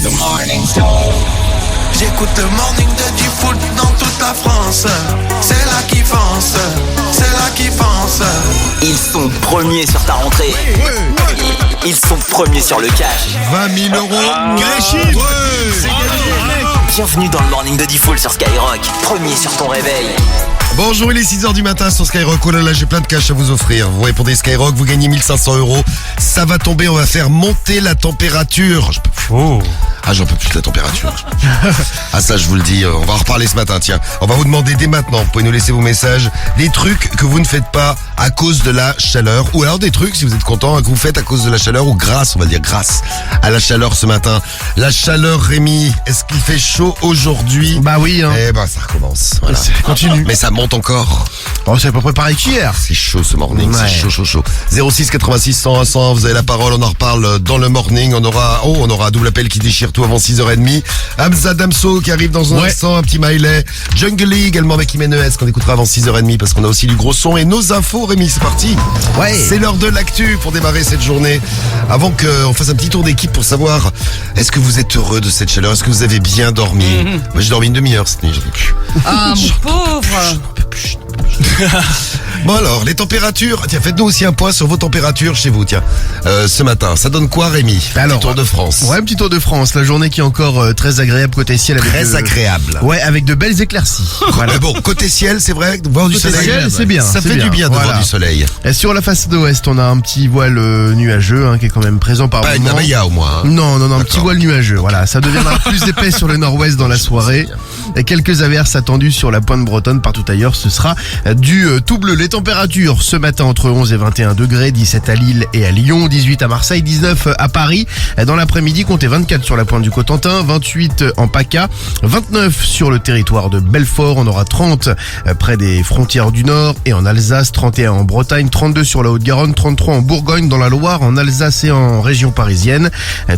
The Morning Show. J'écoute le morning de Diffoul dans toute la France. C'est là qu'ils foncent, c'est là qu'ils foncent. Ils sont premiers sur ta rentrée. Ils sont premiers sur le cash. 20 000 euros. Quel chiffre C'est gagné. Bienvenue dans le morning de Diffoul sur Skyrock. Premier sur ton réveil. Bonjour, il est 6h du matin sur Skyrock. Oh là là, j'ai plein de cash à vous offrir. Vous répondez Skyrock, vous gagnez 1500 euros. Ça va tomber, on va faire monter la température. Je peux plus. Oh. Ah, j'en peux plus de la température. Ah, ça, je vous le dis, on va en reparler ce matin, tiens. On va vous demander dès maintenant, vous pouvez nous laisser vos messages, des trucs que vous ne faites pas à cause de la chaleur, ou alors des trucs, si vous êtes content, que vous faites à cause de la chaleur, ou grâce, on va dire grâce à la chaleur ce matin. La chaleur, Rémi, est-ce qu'il fait chaud aujourd'hui? Bah oui, hein. Eh ben, ça recommence, voilà. Continue. Mais ça monte encore. Bon, c'est à peu près pareil qu'hier. C'est chaud ce morning, Ouais. c'est chaud. 06 86 100 100, vous avez la parole, on en reparle dans le morning. On aura un double appel qui déchire tout avant 6h30. Hamza Damso qui arrive dans un instant, un petit Miley. Jungle Lee également avec Imenes qu'on écoutera avant 6h30 parce qu'on a aussi du gros son et nos infos. Rémi, c'est parti. Ouais. C'est l'heure de l'actu pour démarrer cette journée. Avant qu'on fasse un petit tour d'équipe pour savoir, est-ce que vous êtes heureux de cette chaleur? Est-ce que vous avez bien dormi? Moi j'ai dormi une demi-heure cette nuit, j'en peux plus. Ah, mon pauvre. Bon alors, les températures, tiens, faites-nous aussi un point sur vos températures chez vous, tiens. Ce matin, ça donne quoi, Rémi? Alors, Petit Tour de France. Ouais, un petit tour de France. La journée qui est encore très agréable côté ciel. Avec Très agréable. Ouais, avec de belles éclaircies. Voilà. Mais bon, côté ciel, c'est vrai, voir du Côté soleil, ciel, c'est bien. ça c'est fait du bien de Voilà. voir du soleil. Et sur la façade ouest, on a un petit voile nuageux qui est quand même présent par Pas une moment. abaya au moins. Hein. Non, un petit D'accord. voile nuageux. Voilà, ça deviendra plus épais sur le nord-ouest dans la soirée. Et quelques averses attendues sur la pointe bretonne. Partout ailleurs, ce sera du tout bleu. Les températures ce matin entre 11 et 21 degrés, 17 à Lille et à Lyon, 18 à Marseille, 19 à Paris. Dans l'après-midi, comptez 24 sur la pointe du Cotentin, 28 en PACA, 29 sur le territoire de Belfort. On aura 30 près des frontières du Nord et en Alsace, 31 en Bretagne, 32 sur la Haute-Garonne, 33 en Bourgogne, dans la Loire, en Alsace et en région parisienne,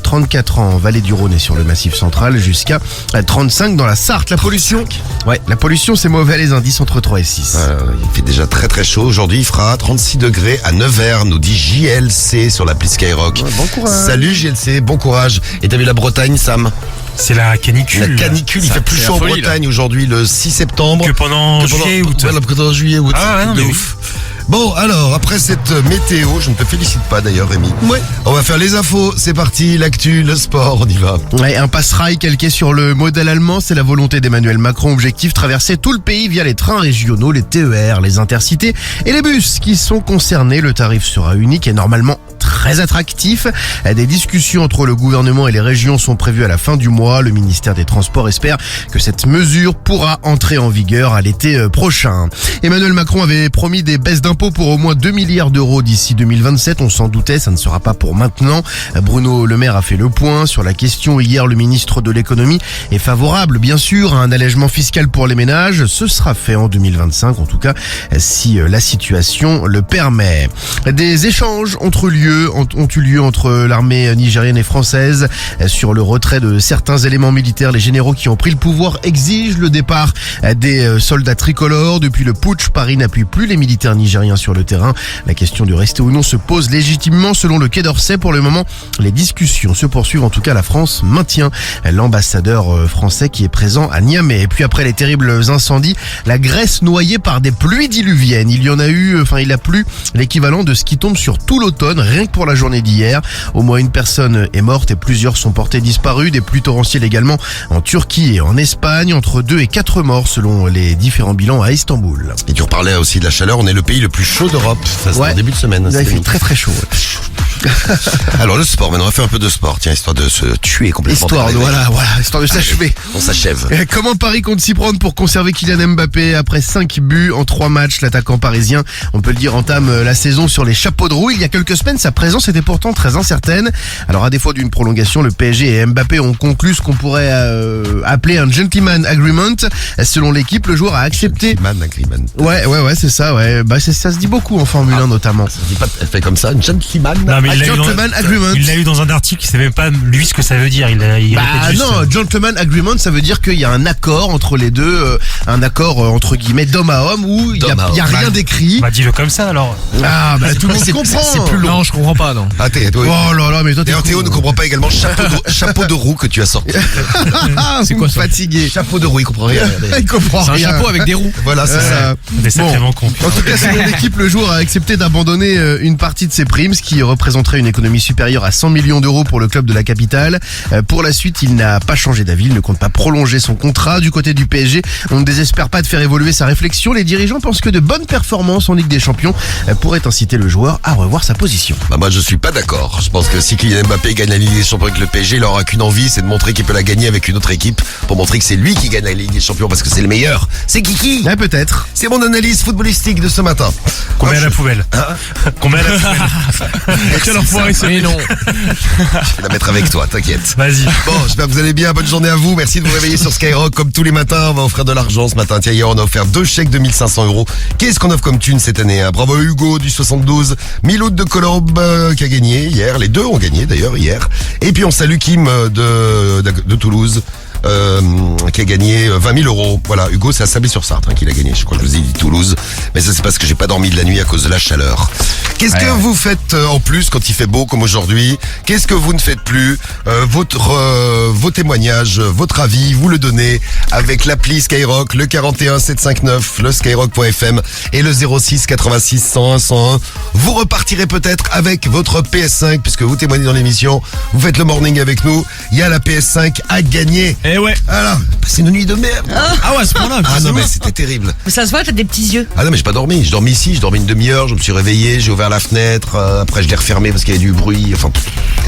34 en Vallée du Rhône et sur le Massif central, jusqu'à 35 dans la Sarthe. La pollution, ouais, la pollution c'est mauvais, les indices entre 3 et 6. Il fait déjà très très chaud. Aujourd'hui, il fera 36 degrés à Nevers, nous dit JLC sur l'appli Skyrock. Ouais, bon courage. Salut JLC, bon courage. Et t'as vu la Bretagne, Sam? C'est la canicule. La canicule, il fait plus c'est chaud la en folie, Bretagne aujourd'hui, le 6 septembre. Que pendant juillet, août. Ouais, pendant juillet, août. Ah ouais, non, de mais oui. ouf. Bon, alors, après cette météo, je ne te félicite pas d'ailleurs, Rémi. Ouais. On va faire les infos, c'est parti, l'actu, le sport, on y va. Ouais, un passe-rail calqué sur le modèle allemand, c'est la volonté d'Emmanuel Macron. Objectif, traverser tout le pays via les trains régionaux, les TER, les intercités et les bus qui sont concernés. Le tarif sera unique et normalement très attractif. Des discussions entre le gouvernement et les régions sont prévues à la fin du mois. Le ministère des Transports espère que cette mesure pourra entrer en vigueur à l'été prochain. Emmanuel Macron avait promis des baisses d'impôts pour au moins 2 milliards d'euros d'ici 2027. On s'en doutait, ça ne sera pas pour maintenant. Bruno Le Maire a fait le point sur la question. Hier, le ministre de l'économie est favorable, bien sûr, à un allègement fiscal pour les ménages. Ce sera fait en 2025, en tout cas, si la situation le permet. Des échanges ont eu lieu entre l'armée nigérienne et française sur le retrait de certains éléments militaires. Les généraux qui ont pris le pouvoir exigent le départ des soldats tricolores. Depuis le putsch, Paris n'appuie plus les militaires nigériens sur le terrain. La question de rester ou non se pose légitimement selon le Quai d'Orsay. Pour le moment, les discussions se poursuivent. En tout cas, la France maintient l'ambassadeur français qui est présent à Niamey. Et puis après les terribles incendies, la Grèce noyée par des pluies diluviennes. Il a plu l'équivalent de ce qui tombe sur tout l'automne, rien que pour la journée d'hier. Au moins une personne est morte et plusieurs sont portés disparus. Des pluies torrentielles également en Turquie et en Espagne. Entre 2 et 4 morts selon les différents bilans à Istanbul. Et tu reparlais aussi de la chaleur, on est le pays le plus chaud d'Europe. Ça, c'est Ouais. en début de semaine. Il c'était fait mis. très très chaud. Alors le sport, maintenant on va faire un peu de sport, tiens, histoire de se tuer complètement. Histoire de s'achever. On s'achève. Comment Paris compte s'y prendre pour conserver Kylian Mbappé après 5 buts en 3 matchs? L'attaquant parisien, on peut le dire, entame la saison sur les chapeaux de roue. Il y a quelques semaines, sa présence était pourtant très incertaine. Alors à défaut d'une prolongation, le PSG et Mbappé ont conclu ce qu'on pourrait appeler un gentleman agreement. Selon l'équipe, le joueur a accepté. Agreement. Ouais, c'est ça, ouais. Bah ça se dit beaucoup en Formule 1 notamment. Ça se dit pas, elle fait comme ça, une gentleman. Non, mais Mais il l'a eu dans- Gentleman agreement. Il l'a eu dans un article, il sait même pas lui ce que ça veut dire. Il Bah répète juste, non, gentleman agreement, ça veut dire qu'il y a un accord entre les deux, un accord entre guillemets d'homme à homme où il y D'homme à a homme. rien d'écrit. Bah dis-le comme ça alors. Ah bah tout le monde comprend. C'est plus long. Non, je comprends pas, non. Ah, Oh là là, mais toi t'es D'ailleurs, Théo ne comprend pas également chapeau de roue que tu as sorti. C'est quoi fatigué. Chapeau de roue, il comprend rien. Il comprend C'est un rien. chapeau avec des roues. Voilà, c'est ça. Des sacrément con. En tout cas, c'est l'équipe Le Jour a accepté d'abandonner une partie de ses primes, ce qui représenterait une économie supérieure à 100 millions d'euros pour le club de la capitale. Pour la suite, il n'a pas changé d'avis, il ne compte pas prolonger son contrat. Du côté du PSG, on ne désespère pas de faire évoluer sa réflexion. Les dirigeants pensent que de bonnes performances en Ligue des Champions pourraient inciter le joueur à revoir sa position. Bah moi je suis pas d'accord. Je pense que si Kylian Mbappé gagne la Ligue des Champions avec le PSG, il aura qu'une envie, c'est de montrer qu'il peut la gagner avec une autre équipe pour montrer que c'est lui qui gagne la Ligue des Champions parce que c'est le meilleur. C'est Kiki. Ah, peut-être. C'est mon analyse footballistique de ce matin. Combien à Alors, la poubelle Combien à la poubelle Quel enfoiré, c'est. Mais non. je vais la mettre avec toi, t'inquiète. Vas-y. Bon, j'espère que vous allez bien. Bonne journée à vous. Merci de vous réveiller sur Skyrock. Comme tous les matins, on va offrir de l'argent ce matin. Tiens, hier, on a offert 2 chèques de 1500 €. Qu'est-ce qu'on offre comme thune cette année, hein? Bravo à Hugo du 72. Miloud de Colombe qui a gagné hier. Les deux ont gagné d'ailleurs hier. Et puis on salue Kim de Toulouse. Qui a gagné 20 000 €. Voilà, Hugo, c'est à Sablé-sur-Sarthe qu'il a gagné. Je crois que je vous ai dit Toulouse, mais ça c'est parce que j'ai pas dormi de la nuit à cause de la chaleur. Qu'est-ce que vous faites en plus quand il fait beau comme aujourd'hui? Qu'est-ce que vous ne faites plus? Vos témoignages, votre avis, vous le donnez avec l'appli Skyrock, le 41 759, le skyrock.fm et le 06 86 101 101. Vous repartirez peut-être avec votre PS5 puisque vous témoignez dans l'émission. Vous faites le morning avec nous. Il y a la PS5 à gagner. Eh ouais. Alors, c'est une nuit de merde. Ah ouais, à ce point-là. Ah non mais c'était terrible. Mais ça se voit, t'as des petits yeux. Ah non mais j'ai pas dormi. Je dormi ici, je dormi une demi-heure, je me suis réveillé, j'ai ouvert la fenêtre, après je l'ai refermée parce qu'il y avait du bruit. Enfin.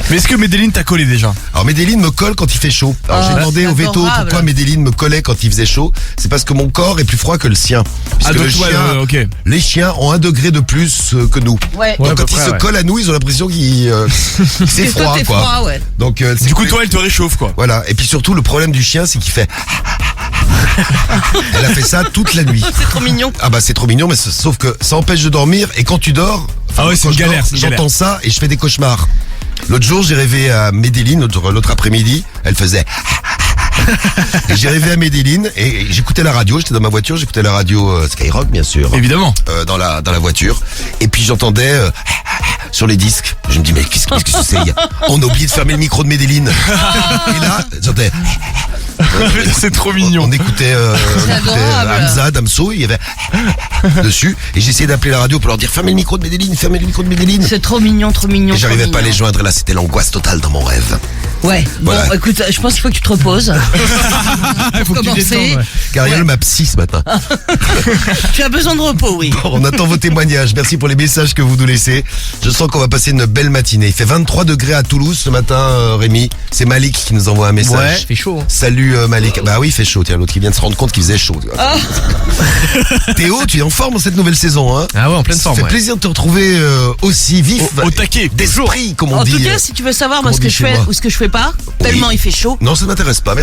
Mais est-ce que Medellin t'a collé déjà? Alors Medellin me colle quand il fait chaud. Alors j'ai demandé c'est au veto adorable. pourquoi Medellin me collait quand il faisait chaud. C'est parce que mon corps est plus froid que le sien. Puisque donc le ouais, chien, ok. les chiens ont 1 degré de plus que nous. Ouais. Donc à peu quand ils près, se ouais. collent à nous, ils ont l'impression qu'il c'est Et toi, froid t'es quoi. froid, ouais. Donc Du coup, toi, elle te réchauffe, quoi. voilà. Et puis surtout le problème du chien, c'est qu'il fait. Elle a fait ça toute la nuit. C'est trop mignon. Ah bah c'est trop mignon, mais sauf que ça empêche de dormir et quand tu dors, Ah ouais, c'est quand une je galère, dors, c'est une galère. j'entends ça et je fais des cauchemars. L'autre jour, j'ai rêvé à Medellin, l'autre après-midi, elle faisait. Et j'ai rêvé à Medellin et j'écoutais la radio, j'étais dans ma voiture, j'écoutais la radio Skyrock bien sûr, Évidemment. dans la voiture et puis j'entendais sur les disques. Je me dis mais qu'est-ce que c'est? On a oublié de fermer le micro de Medellin. Et là, j'entendais. C'est trop mignon. On écoutait, adorable. Hamza, Damso, il y avait dessus et j'essayais d'appeler la radio pour leur dire fermez le micro de Medellin, fermez le micro de Medellin. C'est trop mignon, trop mignon. Et j'arrivais trop pas à les mignon. joindre, là c'était l'angoisse totale dans mon rêve. Ouais. Voilà. Bon, écoute, je pense qu'il faut que tu te reposes. Faut que tu Commencer. détendes, ouais. Cariole m'a psy ce matin. Tu as besoin de repos, oui. On attend vos témoignages, merci pour les messages que vous nous laissez. Je sens qu'on va passer une belle matinée. Il fait 23 degrés à Toulouse ce matin, Rémi. C'est Malik qui nous envoie un message. Ouais. C'est chaud. Hein. Salut Malik. Bah oui, il fait chaud. Tiens, l'autre qui vient de se rendre compte qu'il faisait chaud. Théo, tu es en forme dans cette nouvelle saison, hein? Ah ouais, en pleine Ça forme. fait Ouais. plaisir de te retrouver aussi vif, Au taquet, d'esprit, comme on En dit. tout cas, si tu veux savoir moi, comment ce on que dit je chez fais moi. ou ce que je fais pas, tellement il fait chaud. Non, ça m'intéresse pas. Mais...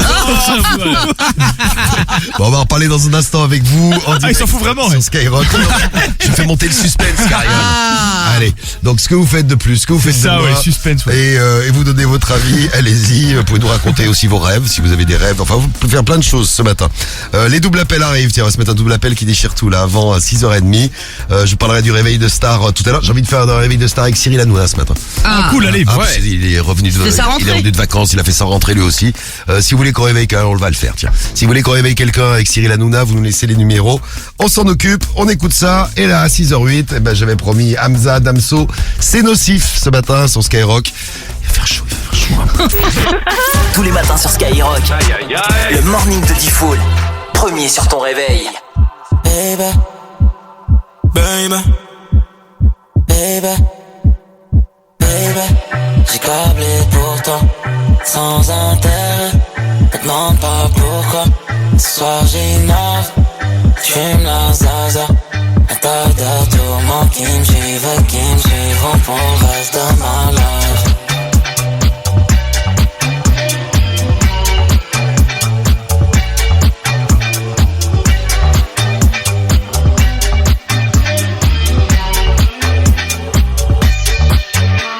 Bon, on va en parler dans un instant avec vous. En il direct s'en fout vraiment, sur ouais. Skyrock. Je fais monter le suspense, Cariole. Ah. Allez, donc ce que vous faites de plus, ce que vous faites Ça, de ouais, moins, suspense, ouais. et vous donnez votre avis, allez-y. Vous pouvez nous raconter aussi vos rêves, si vous avez des rêves. Enfin, vous pouvez faire plein de choses ce matin. Les doubles appels arrivent. Tiens, on va se mettre un double appel qui déchire tout là avant 6h30. Je parlerai du réveil de star tout à l'heure. J'ai envie de faire un réveil de star avec Cyril Hanouna ce matin. Ah, cool, allez. Parce Ouais. qu'il est revenu C'est sa rentrée. il est revenu de vacances, il a fait sa rentrée lui aussi. Si vous voulez qu'on réveille quelqu'un, on va le faire, tiens. Si vous voulez qu'on réveille quelqu'un avec Cyril Hanouna, vous nous laissez les numéros. On s'en occupe, on écoute ça. Et là, à 6h08, eh ben, j'avais promis Hamza, Damso, c'est nocif ce matin sur Skyrock. Il va faire chaud, il va faire chaud. Tous les matins sur Skyrock. Le morning de Diffoul. Premier sur ton réveil. Baby, baby, baby, baby. J'ai câblé pour toi, sans intérêt. Me demande pas pourquoi. Ce soir j'innove, j'fume la zaza. Un tas de tourments qui me suivront pour le reste de ma life.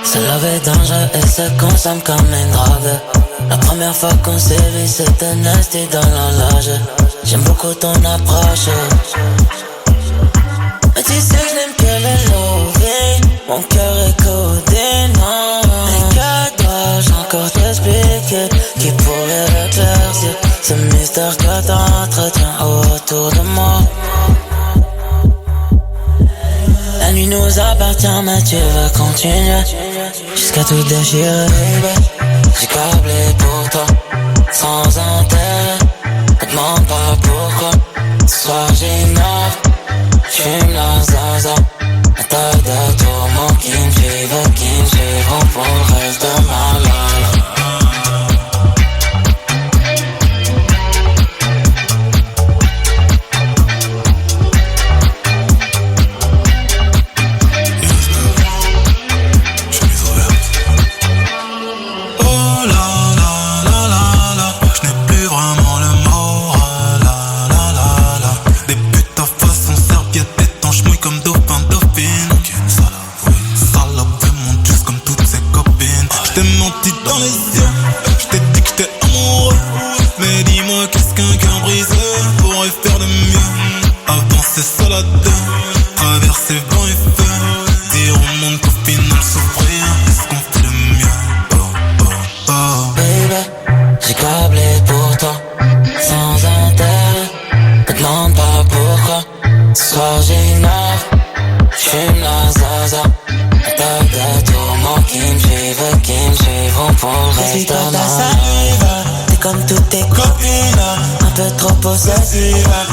C'est la se consomme comme une drogue. La première fois qu'on s'est vu, c'était nasty dans la loge. J'aime beaucoup ton approche. Mais tu sais que je n'aime que le loving. Mon cœur est codé, non. Mais que dois-je encore t'expliquer qui pourrait l'éclaircir ce mystère que t'entretiens autour de moi? La nuit nous appartient, mais tu veux continuer jusqu'à tout déchirer, baby. J'ai câblé pour toi, sans intérêt. Ne demande pas pourquoi. Ce soir j'ignore, j'fume la zaza. Un tas de tourments qui me suivront pour le reste de ma life.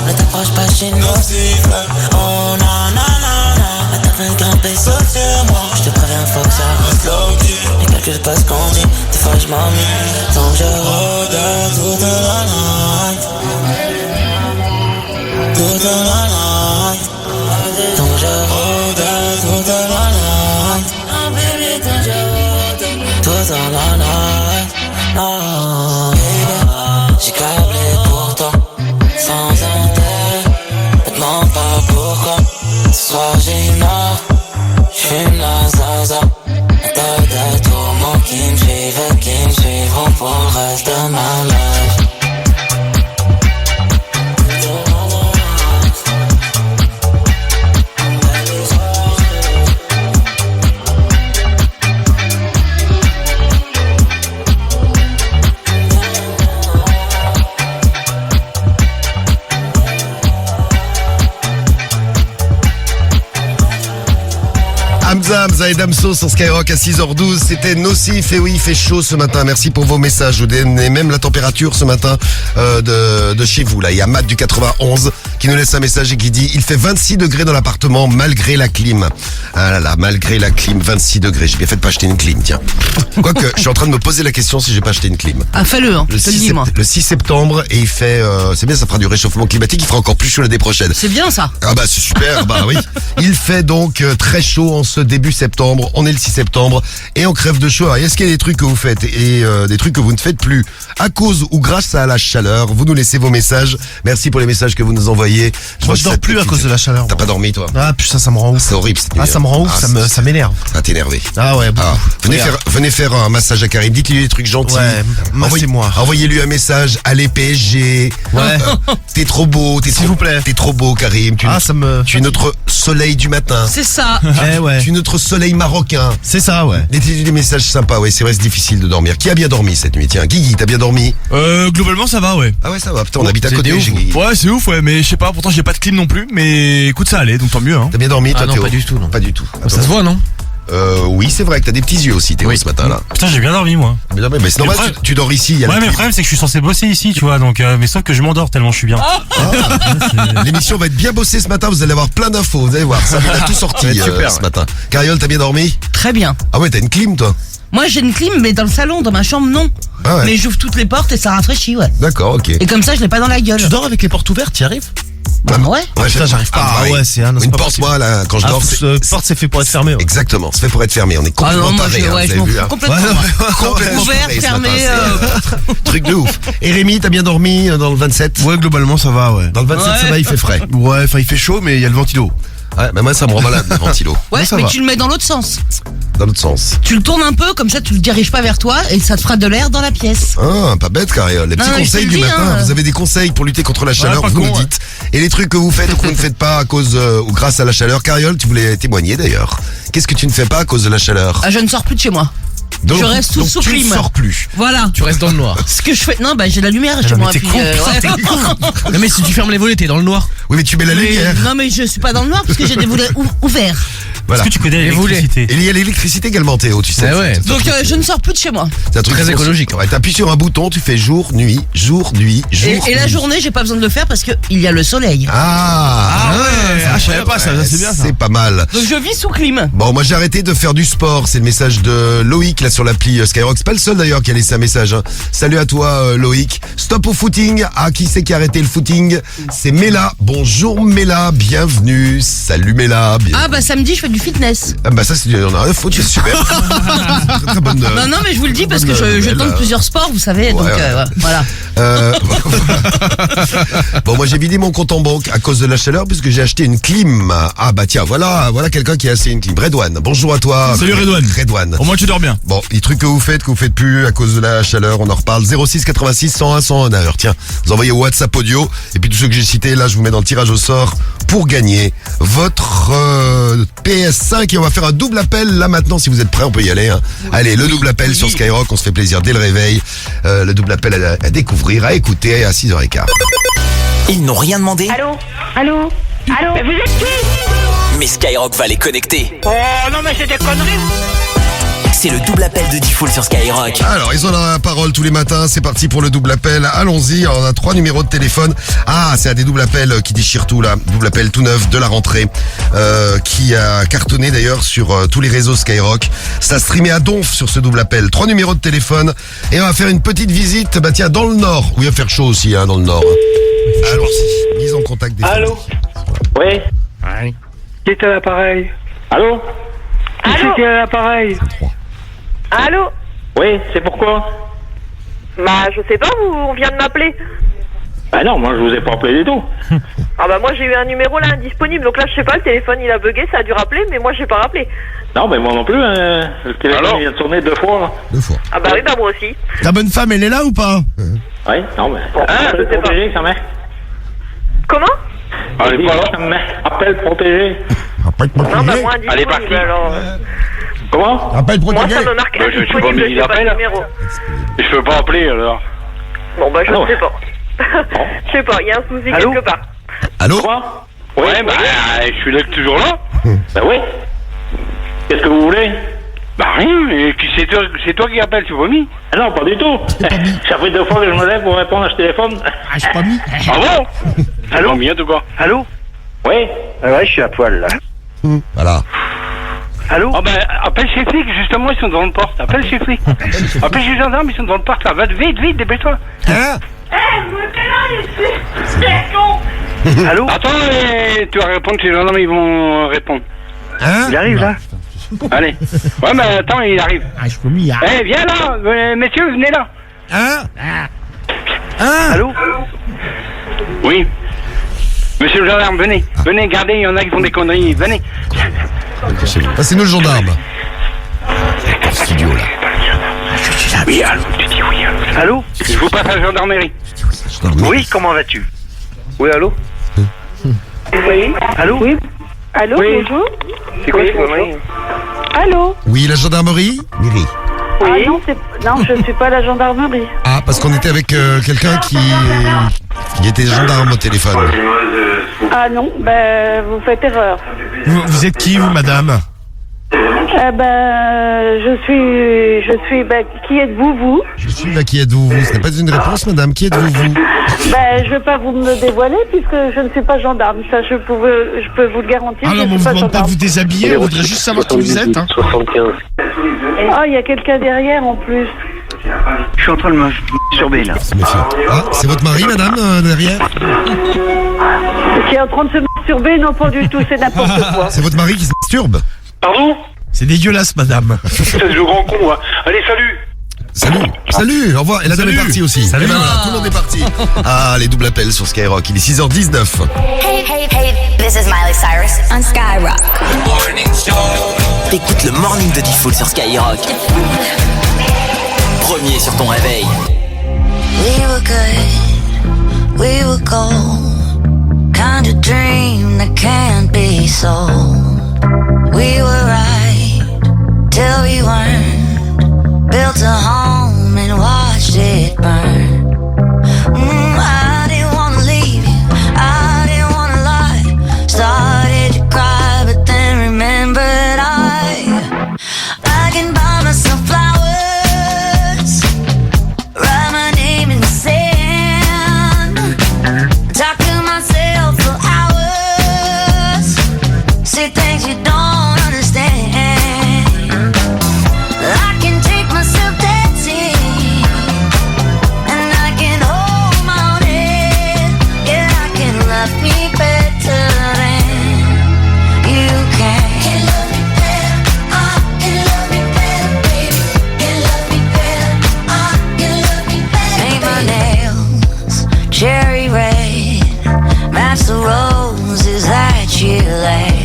Ne t'approche pas chez nous. Oh non, non, non, non. Mais t'as fait grimper sauf sur moi. Je te préviens, faut que ça reste low-key. Et calcule pas ce qu'on dit, des fois je m'ennuie. Tant que je rôde toute la night. Toute la night. Tant que je rôde toute la night. Oh baby, tant que je rôde toute la night. Oh baby, j'ai câblé pour toi. Sans intérêt, ne demande pas pourquoi. Ce soir j'ignore, j'fume la zaza. Un tas de tourments qui me suivront pour le reste de ma life. Hamza et Damso sur Skyrock à 6h12. C'était nocif et oui, il fait chaud ce matin. Merci pour vos messages. Je vous donnez même la température ce matin de chez vous. Là, il y a Matt du 91 qui nous laisse un message et qui dit: il fait 26 degrés dans l'appartement malgré la clim. Ah là là, malgré la clim, 26 degrés. J'ai bien fait de pas acheter une clim, tiens. Quoique, je suis en train de me poser la question si j'ai pas acheté une clim. Ah, fais-le, hein. Le 6 septembre et il fait, c'est bien, ça fera du réchauffement climatique. Il fera encore plus chaud l'année prochaine. C'est bien ça. Ah bah c'est super, bah oui. Il fait donc très chaud en ce début septembre. On est le 6 septembre et on crève de chaud. Alors, est-ce qu'il y a des trucs que vous faites et des trucs que vous ne faites plus à cause ou grâce à la chaleur? Vous nous laissez vos messages. Merci pour les messages que vous nous envoyez. Moi, je dors plus à cause de la chaleur. T'as pas dormi toi? Ah putain, ça me rend ouf. C'est horrible cette nuit. Ah, ça me rend ouf, ça m'énerve. Ça t'a énervé. Ah ouais, beaucoup. Venez faire un massage à Karim. Dites-lui des trucs gentils. Ouais, massez-moi. Envoyez-lui un message. Allez PSG. Ouais. T'es trop beau. S'il vous plaît. T'es trop beau, Karim. Tu es notre soleil du matin. C'est ça. Ouais. Tu es notre soleil marocain. C'est ça, ouais. Des messages sympas, ouais, c'est vrai, c'est difficile de dormir. Qui a bien dormi cette nuit? Tiens, Guigui, t'as bien dormi? Globalement ça va, ouais. Ah ouais, ça va, putain, on habite à c'est côté, ouf. Guigui. Ouais, c'est ouf, ouais, mais je sais pas, pourtant j'ai pas de clim non plus, mais écoute, ça allait, donc tant mieux, hein. T'as bien dormi, toi, Ah non, Théo? pas du tout, non. Pas du tout. Ça se voit, non? Oui, c'est vrai que t'as des petits yeux aussi, Théo, ce matin-là. Putain, j'ai bien dormi, moi. Mais c'est normal, Mais tu dors ici. Il y a Ouais, la mais le clim. problème, c'est que je suis censé bosser ici, tu vois, donc, mais sauf que je m'endors tellement je suis bien. L'émission va être bien bossée ce matin, vous allez avoir plein d'infos, vous allez voir, ça on a tout sorti super, ce matin. Cariole, t'as bien dormi? Très bien. Ah ouais, t'as une clim, toi? Moi, j'ai une clim, mais dans le salon, dans ma chambre, non. Ah ouais. Mais j'ouvre toutes les portes et ça rafraîchit, ouais. D'accord, ok. Et comme ça, je l'ai pas dans la gueule. Tu dors avec les portes ouvertes, t'y arrives? Bah ouais. Putain, j'arrive pas. Ah, Ah ouais, c'est une porte, moi, là, quand je dors, porte, c'est fait pour être fermé. Ouais. Exactement, c'est fait pour être fermé. On est Ah complètement non, moi, tarés, je hein, vous m'en avez vu, fous hein. complètement. Complètement Ouvert, tarés ce fermé, matin, c'est, truc de ouf. Et Rémi, t'as bien dormi dans le 27? Ouais, globalement, ça va, ouais. Dans le 27, ça Ouais. va, il fait frais. Ouais, enfin, il fait chaud, mais il y a le ventilo. Ouais, mais moi ça me rend malade le ventilo. Ouais, ça mais va. tu le mets dans l'autre sens. Dans l'autre sens. Tu le tournes un peu, comme ça tu le diriges pas vers toi et ça te fera de l'air dans la pièce. Ah, pas bête, Cariole. Les petits Non, mais je conseils te du le dis, matin. hein. Vous avez des conseils pour lutter contre la chaleur, pas vous con, nous dites. Et les trucs que vous faites ou que vous ne faites pas à cause ou grâce à la chaleur. Cariole, tu voulais témoigner d'ailleurs. Qu'est-ce que tu ne fais pas à cause de la chaleur? Ah, je ne sors plus de chez moi. Donc, je reste donc sous tu clim. ne sors plus. Voilà. Tu restes dans le noir. Ce que je fais, non, bah j'ai la lumière chez non, moi. mais t'es puis, con, ouais. Non mais si tu fermes les volets, t'es dans le noir. Oui, mais tu mets la lumière. Non, mais je suis pas dans le noir parce que j'ai des volets ouverts. Voilà. Est-ce que tu connais Et vous l'électricité? Et il y a l'électricité également, Théo, tu sais. Eh ouais. C'est un Donc truc- je ne sors plus de chez moi. c'est un truc très écologique. Ouais, t'appuies sur un bouton, tu fais jour, nuit, jour, nuit, jour. Et la nuit. journée, j'ai pas besoin de le faire parce que il y a le soleil. Ah, je savais pas ça, c'est bien ça. C'est pas mal. Donc je vis sous clim. Bon, moi j'ai arrêté de faire du sport. C'est le message de Loïc là sur l'appli Skyrock. C'est pas le seul d'ailleurs qui a laissé un message. Hein. Salut à toi Loïc. Stop au footing. Ah, qui c'est qui a arrêté le footing? C'est Mela. Bonjour Mela, bienvenue. Salut Mela. Ah bah samedi, je fais du fitness. Ah bah ça c'est on a rien à foutre, c'est super. très, très bonne. Non, non, mais je vous le dis parce que je Mela. tente plusieurs sports, vous savez. Donc ouais. voilà. Bon, moi j'ai vidé mon compte en banque à cause de la chaleur puisque j'ai acheté une clim. Ah bah tiens, voilà quelqu'un qui a acheté une clim. Redouane, bonjour à toi. Salut Redouane. Redouane. Au moins tu dors bien. Bon, les trucs que vous faites plus à cause de la chaleur, on en reparle. 06 86 101 101 heure. Tiens, vous envoyez au WhatsApp audio et puis tous ceux que j'ai cités, là je vous mets dans le tirage au sort pour gagner votre PS5 et on va faire un double appel là maintenant si vous êtes prêts, on peut y aller. Hein. Allez, le double appel sur Skyrock, on se fait plaisir dès le réveil. Le double appel à découvrir, à écouter à 6h15. Ils n'ont rien demandé, Allô? Allô? Allô? Mais vous êtes qui? mais Skyrock va les connecter. Oh non mais c'est des conneries! C'est le double appel de Diffoul sur Skyrock. Alors, ils ont la parole tous les matins. C'est parti pour le double appel. Allons-y. Alors, on a 3 numéros de téléphone. Ah, c'est un des doubles appels qui déchirent tout, là. Double appel tout neuf de la rentrée. Qui a cartonné d'ailleurs sur tous les réseaux Skyrock. Ça streamé à donf sur ce double appel. 3 numéros de téléphone. Et on va faire une petite visite, bah tiens, dans le Nord. Où il va faire chaud aussi, hein, dans le Nord. Allons-y. Mise en contact des Allô? Oui? Qui est à l'appareil? Allô? Qui c'est qui est à l'appareil? Allô? Oui, c'est pourquoi? Bah je sais pas, on vient de m'appeler. Bah non, moi je vous ai pas appelé du tout. Ah bah moi j'ai eu un numéro là indisponible, donc là je sais pas, le téléphone il a bugué, ça a dû rappeler, mais moi j'ai pas rappelé. Non, mais moi non plus, hein. Le téléphone il vient de tourner 2 fois, là. 2 fois. Ah bah oui, bah moi aussi. Ta bonne femme, elle est là ou pas? Oui, non, mais... Ah, je sais pas. protégé, sa mère. Comment? Elle est pas là, sa mère. Appel protégé. Non bah moi Elle est partie. indisponible alors. Comment? Appel Moi protégé. ça me marque Bah, je suis pas indisponible, mis je sais pas d'appel. le numéro. Je peux pas appeler, alors. Bon bah je Ah non. sais pas. Je sais pas, il y a un souci Allô? quelque part. Allô? Quoi? Ouais, bah, je suis là toujours là. Bah oui. Qu'est-ce que vous voulez? Bah rien, et puis c'est toi qui appelles, tu vois mis? Ah non, pas du tout. Ça fait 2 fois que je me lève pour répondre à ce téléphone. Ah, j'ai pas mis. Ah bon? Allô? Bien ou quoi? Allô? Oui? Ouais, je suis à poil là. Voilà. Allô? Ah ben, appelle chez flic, justement, ils sont devant le porte. Appelle chez flic. Appelle chez gendarme, ils sont devant le porte, là. Va vite, vite, dépêche-toi. Hein? Allô? Attends, tu vas répondre chez gendarme, ils vont répondre. Hein? Il arrive là? Allez. Ouais, mais attends, il arrive. Ah, je peux mis. Eh, viens là, messieurs, venez là. Hein? Hein? Allô? Oui. Monsieur le gendarme, venez. Venez, gardez, il y en a qui font des conneries. Venez. Passez-nous le gendarme. Studio là. Oui, allô, tu dis oui, allô. Allô? Je vous passe à la gendarmerie. Oui, comment vas-tu? Oui, allô? Oui. Allô? Oui. Allô, Oui. bonjour? C'est quoi ce connerie? Allô? Oui, la gendarmerie? Miri. Oui. Ah non, je ne suis pas la gendarmerie. Ah, parce qu'on était avec quelqu'un qui était gendarme au téléphone. Ah non, ben vous faites erreur. Vous êtes qui, vous, madame? Qui êtes-vous, vous? Je suis là, qui êtes-vous, vous? Ce n'est pas une réponse, madame. Qui êtes-vous, vous? Ben, je vais pas vous me dévoiler puisque je ne suis pas gendarme. Ça, je peux vous le garantir. Ah je non, ne mais on suis vous pas demande pas de gendarme. vous déshabiller, on voudrait juste savoir qui vous êtes. Hein. 75. Ah, il y a quelqu'un derrière en plus. Je suis en train de me surveiller là. Ah, c'est votre mari, madame, derrière? Qui est en train de se masturber? Non, pas du tout, c'est n'importe quoi. C'est votre mari qui se masturbe? Pardon? C'est dégueulasse, madame. C'est le grand con, là. Allez, salut. Salut, au revoir. Et la dame est partie aussi. Salut. Et ben voilà, tout le monde est parti. Ah, les doubles appels sur Skyrock. Il est 6h19. Hey, this is Miley Cyrus on Skyrock. T'écoutes le morning de Diffoul sur Skyrock. Premier sur ton réveil. We were good, we were gold. Kind of dream that can't be sold. We were right till we weren't. Built a home and watched it burn. I didn't wanna leave you, I didn't wanna lie. Started to cry but then remembered I can buy myself flowers, write my name in the sand, talk to myself for hours, say things you don't understand. I can take myself dancing, and I can hold my own head. Yeah, I can love me better than you can. Can love me better, I can love me better, baby. Can love me better, I can love me better. Paint my nails cherry red, match the roses that you laid.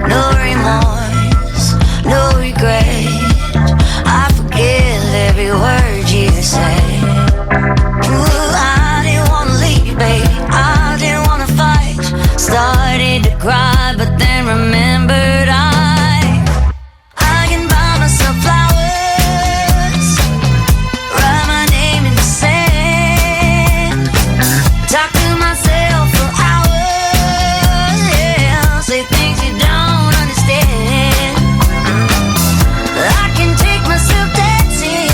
No remorse, no regret. I forgive every word you say. Ooh, I didn't wanna leave, baby. I didn't wanna fight. Started to cry, but then remembered I can buy myself flowers, write my name in the sand, talk to myself for hours, yeah, say things you don't understand. I can take myself dancing,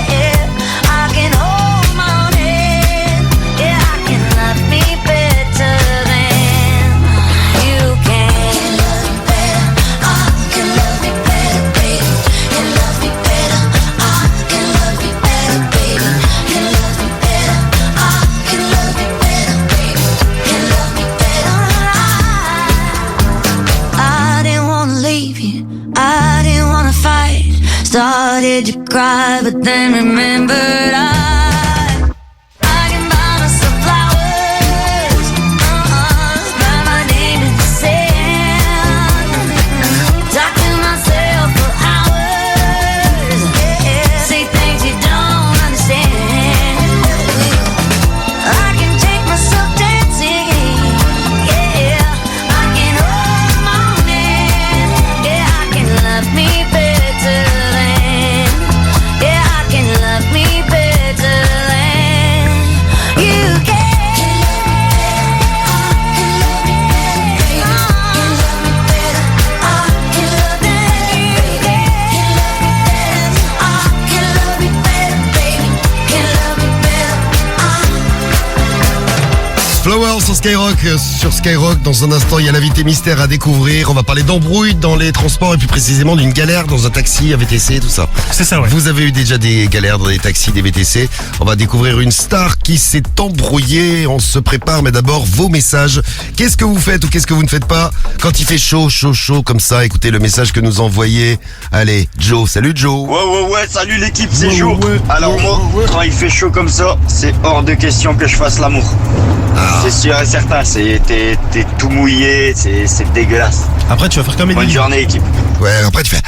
yeah, I can hold my own head, yeah, I can love me better than you can. Can love me better, I can love me better, baby. Can love me better, I can love me better, baby. Can love me better, I can love me better, baby. Can love me better. I didn't wanna leave you, I didn't wanna fight. Started to cry, but then remembered I can buy myself flowers, write my name in the sand, talk to myself for hours, yeah, say things you don't understand. I can take myself dancing, yeah, I can hold my own hand, yeah, I can love me better than, yeah, I can love me better than you can. Flowers sur Skyrock. Dans un instant, il y a l'invité mystère à découvrir. On va parler d'embrouilles dans les transports et plus précisément d'une galère dans un taxi, un VTC, tout ça. C'est ça, ouais. Vous avez eu déjà des galères dans des taxis, des VTC. On va découvrir une star qui s'est embrouillée. On se prépare, mais d'abord vos messages. Qu'est-ce que vous faites ou qu'est-ce que vous ne faites pas quand il fait chaud comme ça? Écoutez le message que nous envoyez. Allez, Joe. Salut Joe. Ouais, salut l'équipe, c'est Joe. Alors moi, quand il fait chaud comme ça, c'est hors de question que je fasse l'amour. C'est sûr et certain, t'es tout mouillé, c'est dégueulasse. Après, tu vas faire comme Bonne journée, équipe. Ouais, après tu fais...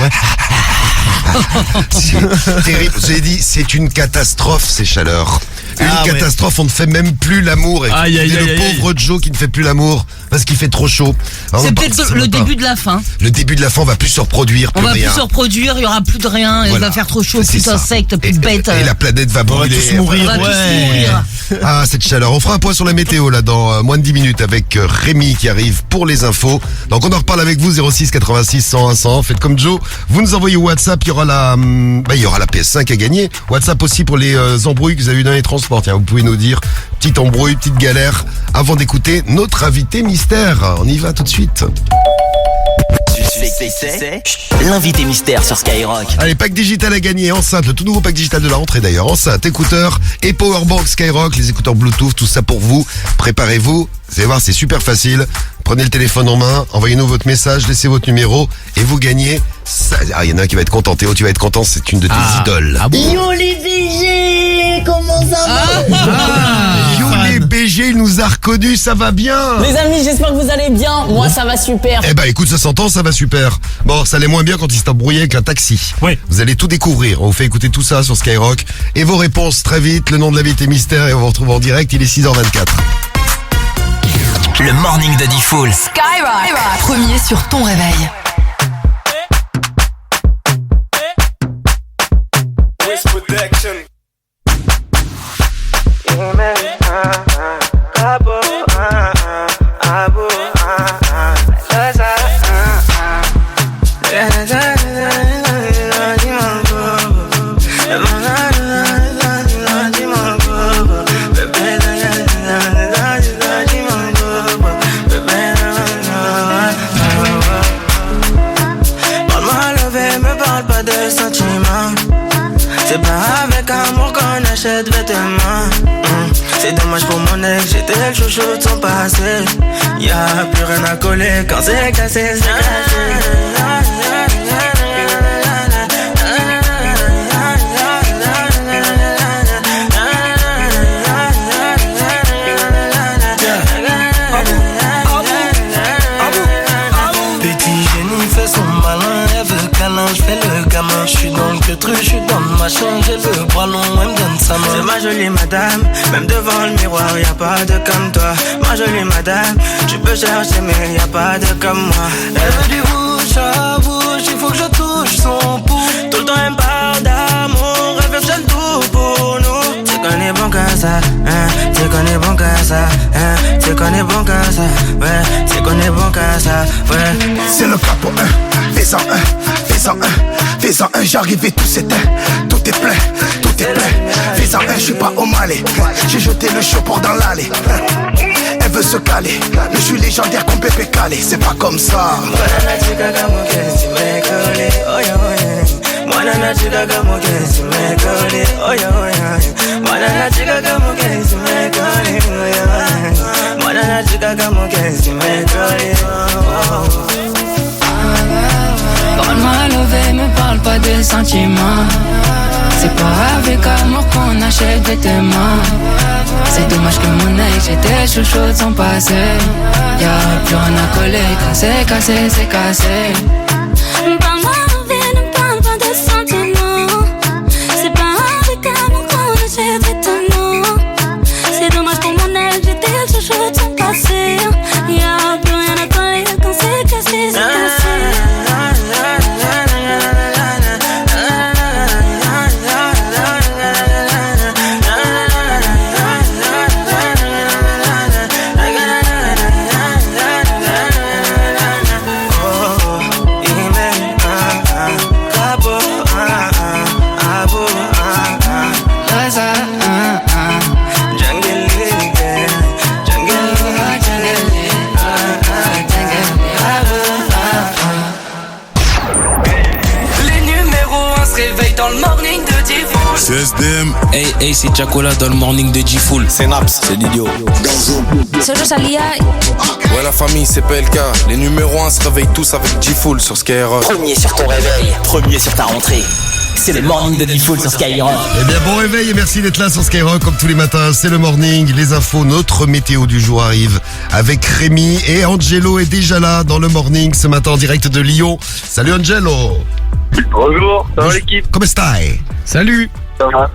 C'est terrible. Je vous ai dit, c'est une catastrophe ces chaleurs. Une catastrophe, on ne fait même plus l'amour. Et le pauvre Joe qui ne fait plus l'amour parce qu'il fait trop chaud. Alors, c'est peut-être le début de la fin. Le début de la fin, on va plus se reproduire. On va plus se reproduire, il y aura plus de rien, il va faire trop chaud, plus insectes, plus de bêtes. Et la planète va brûler. On va tous mourir. Ah, cette chaleur. On fera un point sur la météo là dans moins de 10 minutes avec Rémi qui arrive pour les infos. Donc on en reparle avec vous 06 86 101 100. Faites comme Joe. Vous nous envoyez WhatsApp. Il y aura la PS5 à gagner. WhatsApp aussi pour les embrouilles que vous avez eu dans les transports. Tiens, vous pouvez nous dire petite embrouille, petite galère avant d'écouter notre invité mystère. On y va tout de suite. sais qui c'est? L'invité mystère sur Skyrock. Allez, pack digital à gagner, enceinte, le tout nouveau pack digital de la rentrée d'ailleurs. Enceinte, écouteurs et powerbank Skyrock, les écouteurs Bluetooth, tout ça pour vous. Préparez-vous, vous allez voir, c'est super facile. Prenez le téléphone en main, envoyez-nous votre message, laissez votre numéro et vous gagnez ça. Ah, il y en a un qui va être content. Théo, tu vas être content, c'est une de tes idoles. Ah bon? Yo les BG, comment ça va? Yo, les BG, il nous a reconnus, ça va bien. Les amis, j'espère que vous allez bien. Moi, ça va super. Eh ben, écoute, ça s'entend, ça va super. Bon, ça allait moins bien quand il s'est embrouillé avec un taxi. Oui. Vous allez tout découvrir. On vous fait écouter tout ça sur Skyrock. Et vos réponses très vite. Le nom de l'invité mystère et on vous retrouve en direct. Il est 6h24. Le morning de Diffoul. Skyrock, premier sur ton réveil. C'est pas avec amour qu'on achète vêtements. C'est dommage pour mon ex, j'étais le chouchou de son passé. Y'a plus rien à coller quand c'est cassé, c'est cassé. Je fais le gamin, je suis dans le queutru, je suis dans le machin, j'ai le bras long, elle me donne sa main. C'est ma jolie madame, même devant le miroir, y'a pas de comme toi. Ma jolie madame, tu peux chercher mais y'a pas de comme moi. Elle veut du bouche à bouche, il faut que je touche son pouce. Tout le temps elle me parle d'amour, elle veut que je tout pour nous. Tu connais bon qu'à ça, hein, tu connais bon qu'à ça, hein, tu connais bon qu'à ça, ouais, tu connais bon qu'à ça, ouais. C'est le capot, fais-en un, fais-en un, fais-en un, j'arrive et tout s'éteint. Tout est plein, tout est plein. Fais-en un, je suis pas au Malais. J'ai jeté le chapeau dans l'allée. Elle veut se caler, je suis légendaire comme Pépé Calé. C'est pas comme ça. Parle-moi levé, me parle pas de sentiments. C'est pas avec amour qu'on achète des vêtements. C'est dommage que mon ex, j'étais chouchou de son passé. Y'a plus rien à coller, quand c'est cassé, c'est cassé. Parle-moi levé, ne parle pas de sentiments. C'est pas avec amour qu'on achète des vêtements. C'est dommage pour mon ex, j'étais chouchou de son passé. Y'a plus rien à coller, quand c'est cassé, c'est cassé. C'est SDM. Hey, c'est Chacola dans le morning de G-Full. C'est Naps, c'est l'idiot. C'est Rosalia. Ouais, la famille, c'est PLK. Les numéros 1 se réveillent tous avec G-Full sur Skyrock. Premier sur ton réveil, premier sur ta rentrée. C'est le morning de G-Full sur Skyrock. Eh bien, bon réveil et merci d'être là sur Skyrock comme tous les matins. C'est le morning, les infos, notre météo du jour arrive avec Rémi et Angelo est déjà là dans le morning ce matin en direct de Lyon. Salut Angelo. Bonjour, ça va l'équipe? Comment stai? Salut. Ça va.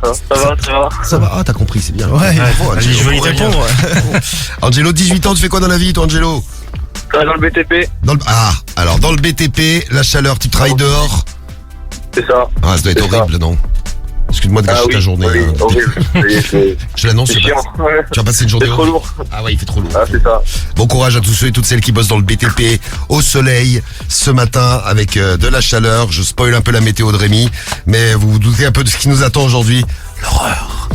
Ça va, ah t'as compris, c'est bien. Ouais, bravo, Angelo, je vais y répondre. Angelo, 18 ans, tu fais quoi dans la vie toi Angelo? Dans le BTP. Alors dans le BTP, la chaleur, tu travailles dehors? C'est ça. Ah, ça doit être horrible, non? Excuse-moi de gâcher ta journée. Oui, horrible. Je l'annonce, tu vas passer une journée. C'est trop lourd. Ah ouais, il fait trop lourd. Ah, c'est ça. Bon courage à tous ceux et toutes celles qui bossent dans le BTP au soleil ce matin avec de la chaleur. Je spoil un peu la météo de Rémi, mais vous vous doutez un peu de ce qui nous attend aujourd'hui. L'horreur.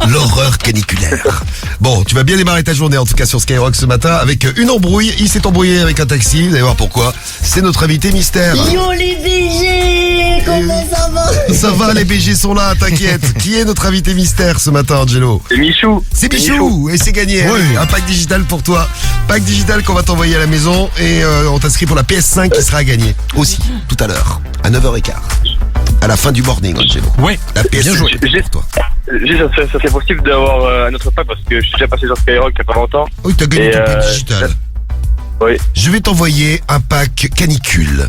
L'horreur caniculaire. Bon, tu vas bien démarrer ta journée en tout cas sur Skyrock ce matin avec une embrouille. Il s'est embrouillé avec un taxi, vous allez voir pourquoi. C'est notre invité mystère. Yo les BG, comment ça va? Ça va, les BG sont là, t'inquiète. Qui est notre invité mystère ce matin, Angelo? C'est Michou. C'est Michou, et c'est gagné. Oui. Un pack digital pour toi. Pack digital qu'on va t'envoyer à la maison et on t'inscrit pour la PS5 qui sera à gagner aussi tout à l'heure à 9h15. À la fin du morning, Angelo. Ouais. La PS5 pour toi. Ça serait possible d'avoir un autre pack parce que je suis déjà passé sur Skyrock il y a pas longtemps. Oui, t'as gagné ton pack digital. Oui. Je vais t'envoyer un pack canicule.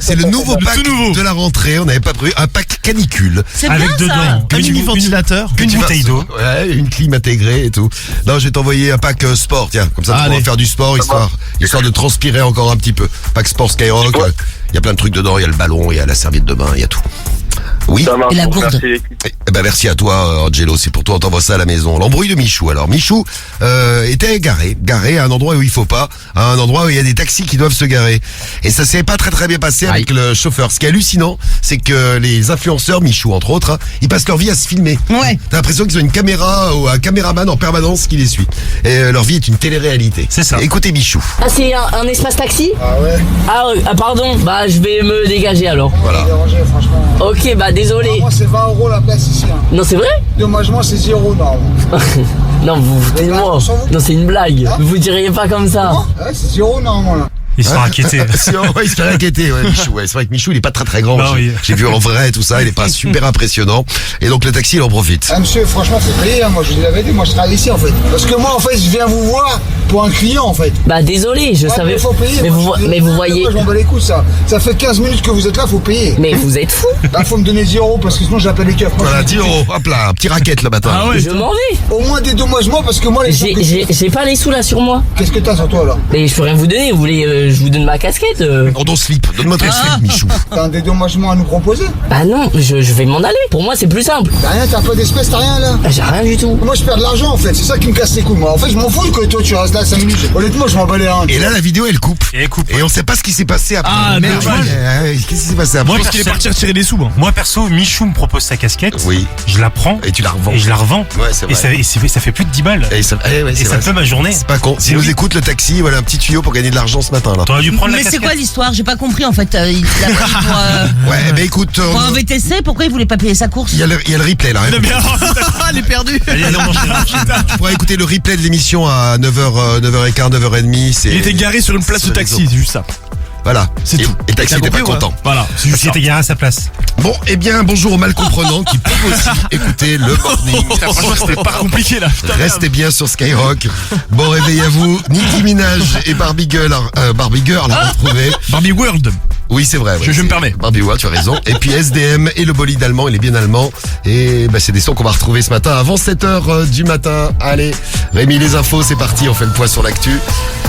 C'est le nouveau pack de la rentrée. On n'avait pas prévu un pack canicule. C'est Avec bien, ça. dedans Un mini ventilateur. une bouteille d'eau. Ouais, une clim intégrée et tout. Non, je vais t'envoyer un pack sport. Tiens, comme ça tu pourras Allez. faire du sport histoire de transpirer encore un petit peu. Pack sport Skyrock. Il y a plein de trucs dedans. Il y a le ballon, il y a la serviette de bain, il y a tout. Oui. Ça marche. Et la gourde. Merci. Eh ben merci à toi, Angelo. C'est pour toi, on t'envoie ça à la maison. L'embrouille de Michou. Alors, Michou était garé à un endroit où il faut pas, à un endroit où il y a des taxis qui doivent se garer. Et ça s'est pas très bien passé avec le chauffeur. Ce qui est hallucinant, c'est que les influenceurs, Michou entre autres, hein, ils passent leur vie à se filmer. Ouais. T'as l'impression qu'ils ont une caméra ou un caméraman en permanence qui les suit. Et leur vie est une télé-réalité. C'est ça. Écoutez Michou. Ah, c'est un espace taxi? Ah ouais. Ah, pardon. Bah, je vais me dégager alors. Voilà. Dérangé, franchement. Ok, bah, désolé. Moi, c'est 20 € la place ici. Hein. Non, c'est vrai? Dommagement, c'est 0 normalement. Non, vous vous foutez de moi. Non, c'est une blague. Vous diriez pas comme ça. Ouais, c'est 0 normalement là. Ils sont inquiétés. Ouais, il se fait inquiéter, ouais, Michou. Ouais, c'est vrai que Michou, il est pas très grand. Non, oui. J'ai vu en vrai tout ça, il est pas super impressionnant. Et donc le taxi, il en profite. Ah, monsieur, franchement, faut payer. Hein. Moi, je vous l'avais dit, moi, je travaille ici en fait. Parce que moi, en fait, je viens vous voir pour un client en fait. Bah, désolé, je savais. Mais faut payer. Mais moi, vous voyez. Moi, je m'en bats les couilles, ça. Ça fait 15 minutes que vous êtes là, faut payer. Mais vous êtes fou. Là, faut me donner 10 € parce que sinon, j'appelle les keufs. Moi, Voilà, 10 €. Hop là, un petit racket le matin. Ah ouais. Je m'en vais. Au moins dédommage-moi parce que moi, les J'ai pas les sous là sur moi. Qu'est-ce que t'as sur toi là? Mais je peux rien vous donner. Vous voulez, je vous donne ma casquette. Dans ton slip, donne-moi ton slip, Michou. T'as un dédommagement à nous proposer? Bah non, je vais m'en aller. Pour moi, c'est plus simple. T'as rien, t'as pas d'espèce, t'as rien là? Bah, j'ai rien du tout. Moi, je perds de l'argent en fait, c'est ça qui me casse les couilles. Moi, en fait, je m'en fous que toi tu restes là 5 minutes. Honnêtement, je m'en bats les reins. Et là, la vidéo, elle coupe. Et coupe. Et on sait pas ce qui s'est passé après. Ah, merde. dommage. Qu'est-ce qui s'est passé après? Moi, Je pense qu'il est parti retirer des sous. Hein. Moi perso, Michou me propose sa casquette. Oui. Je la prends. Et tu la revends. Et je la revends. Ouais, c'est vrai. Ça fait plus de 10 balles. Et ça, ouais, Et c'est ça vrai. me fait ma journée. C'est pas con. Si nous écoute le taxi, voilà un petit tuyau pour gagner de l'argent ce matin là. T'aurais dû prendre la Mais c'est casquette. quoi l'histoire? J'ai pas compris en fait. Il l'a pris pour, Ouais, bah écoute, pour un VTC. Pourquoi il voulait pas payer sa course? il y a le replay là. Hein. Elle est perdue. Allez, on enchaîne. Tu pourras écouter le replay de l'émission à 9h, 9h15, 9h30. C'est... Il était garé sur une place de sur les taxi, réseaux. c'est juste ça. Voilà, C'est tout. Et le taxi T'as était pas compris, ouais. content. Voilà, c'est Il juste ça. était garé à sa place. Bon, eh bien, bonjour aux mal comprenants qui peuvent aussi écouter le morning. Putain, franchement, c'était pas compliqué là. Putain, Restez bien sur Skyrock. Bon réveil à vous. Nicki Minaj et Barbie Girl à retrouver. Barbie World. Oui, c'est vrai. Ouais, Je me permets. Barbie, ouais, tu as raison. Et puis SDM et le bolide allemand, il est bien allemand. Et bah, c'est des sons qu'on va retrouver ce matin avant 7h du matin. Allez, Rémi, les infos, c'est parti. On fait le point sur l'actu.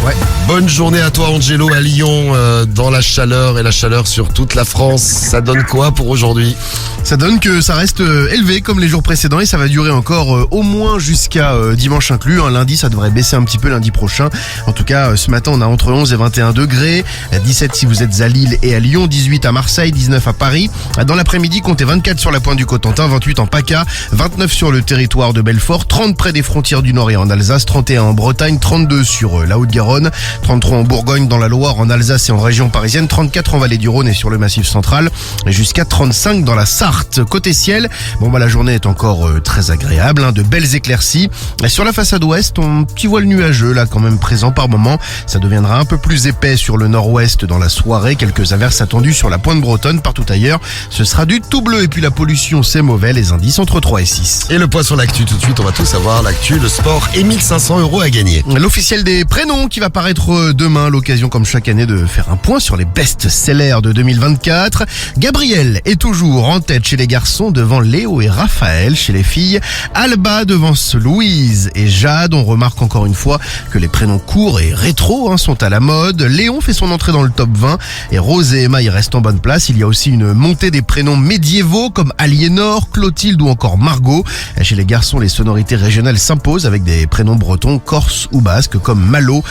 Ouais. Bonne journée à toi, Angelo, à Lyon, dans la chaleur et la chaleur sur toute la France. Ça donne quoi pour aujourd'hui? Ça donne que ça reste élevé comme les jours précédents et ça va durer encore au moins jusqu'à dimanche inclus. Lundi, ça devrait baisser un petit peu lundi prochain. En tout cas, ce matin, on a entre 11 et 21 degrés. 17 si vous êtes à Lille et à Lyon, 18 à Marseille, 19 à Paris. Dans l'après-midi, comptez 24 sur la pointe du Cotentin, 28 en PACA, 29 sur le territoire de Belfort, 30 près des frontières du Nord et en Alsace, 31 en Bretagne, 32 sur la Haute-Garonne, 33 en Bourgogne, dans la Loire, en Alsace et en région parisienne, 34 en Vallée du Rhône et sur le Massif central, et jusqu'à 35 dans la Sarthe. Côté ciel, bon bah la journée est encore très agréable, de belles éclaircies. Et sur la façade ouest, un petit voile nuageux là quand même présent par moment. Ça deviendra un peu plus épais sur le nord-ouest dans la soirée, quelques averses attendues sur la pointe bretonne. Partout ailleurs, ce sera du tout bleu. Et puis la pollution, c'est mauvais, les indices entre 3 et 6. Et le point sur l'actu tout de suite, on va tout savoir. L'actu, le sport et 1500 € à gagner. L'officiel des prénoms qui va paraître demain, l'occasion comme chaque année de faire un point sur les best-sellers de 2024. Gabriel est toujours en tête chez les garçons devant Léo et Raphaël chez les filles. Alba devance Louise et Jade. On remarque encore une fois que les prénoms courts et rétro sont à la mode. Léon fait son entrée dans le top 20 et Rose Rose et Emma y restent en bonne place. Il y a aussi une montée des prénoms médiévaux comme Aliénor, Clotilde ou encore Margot. Chez les garçons, les sonorités régionales s'imposent avec des prénoms bretons, corses ou basques comme Malo,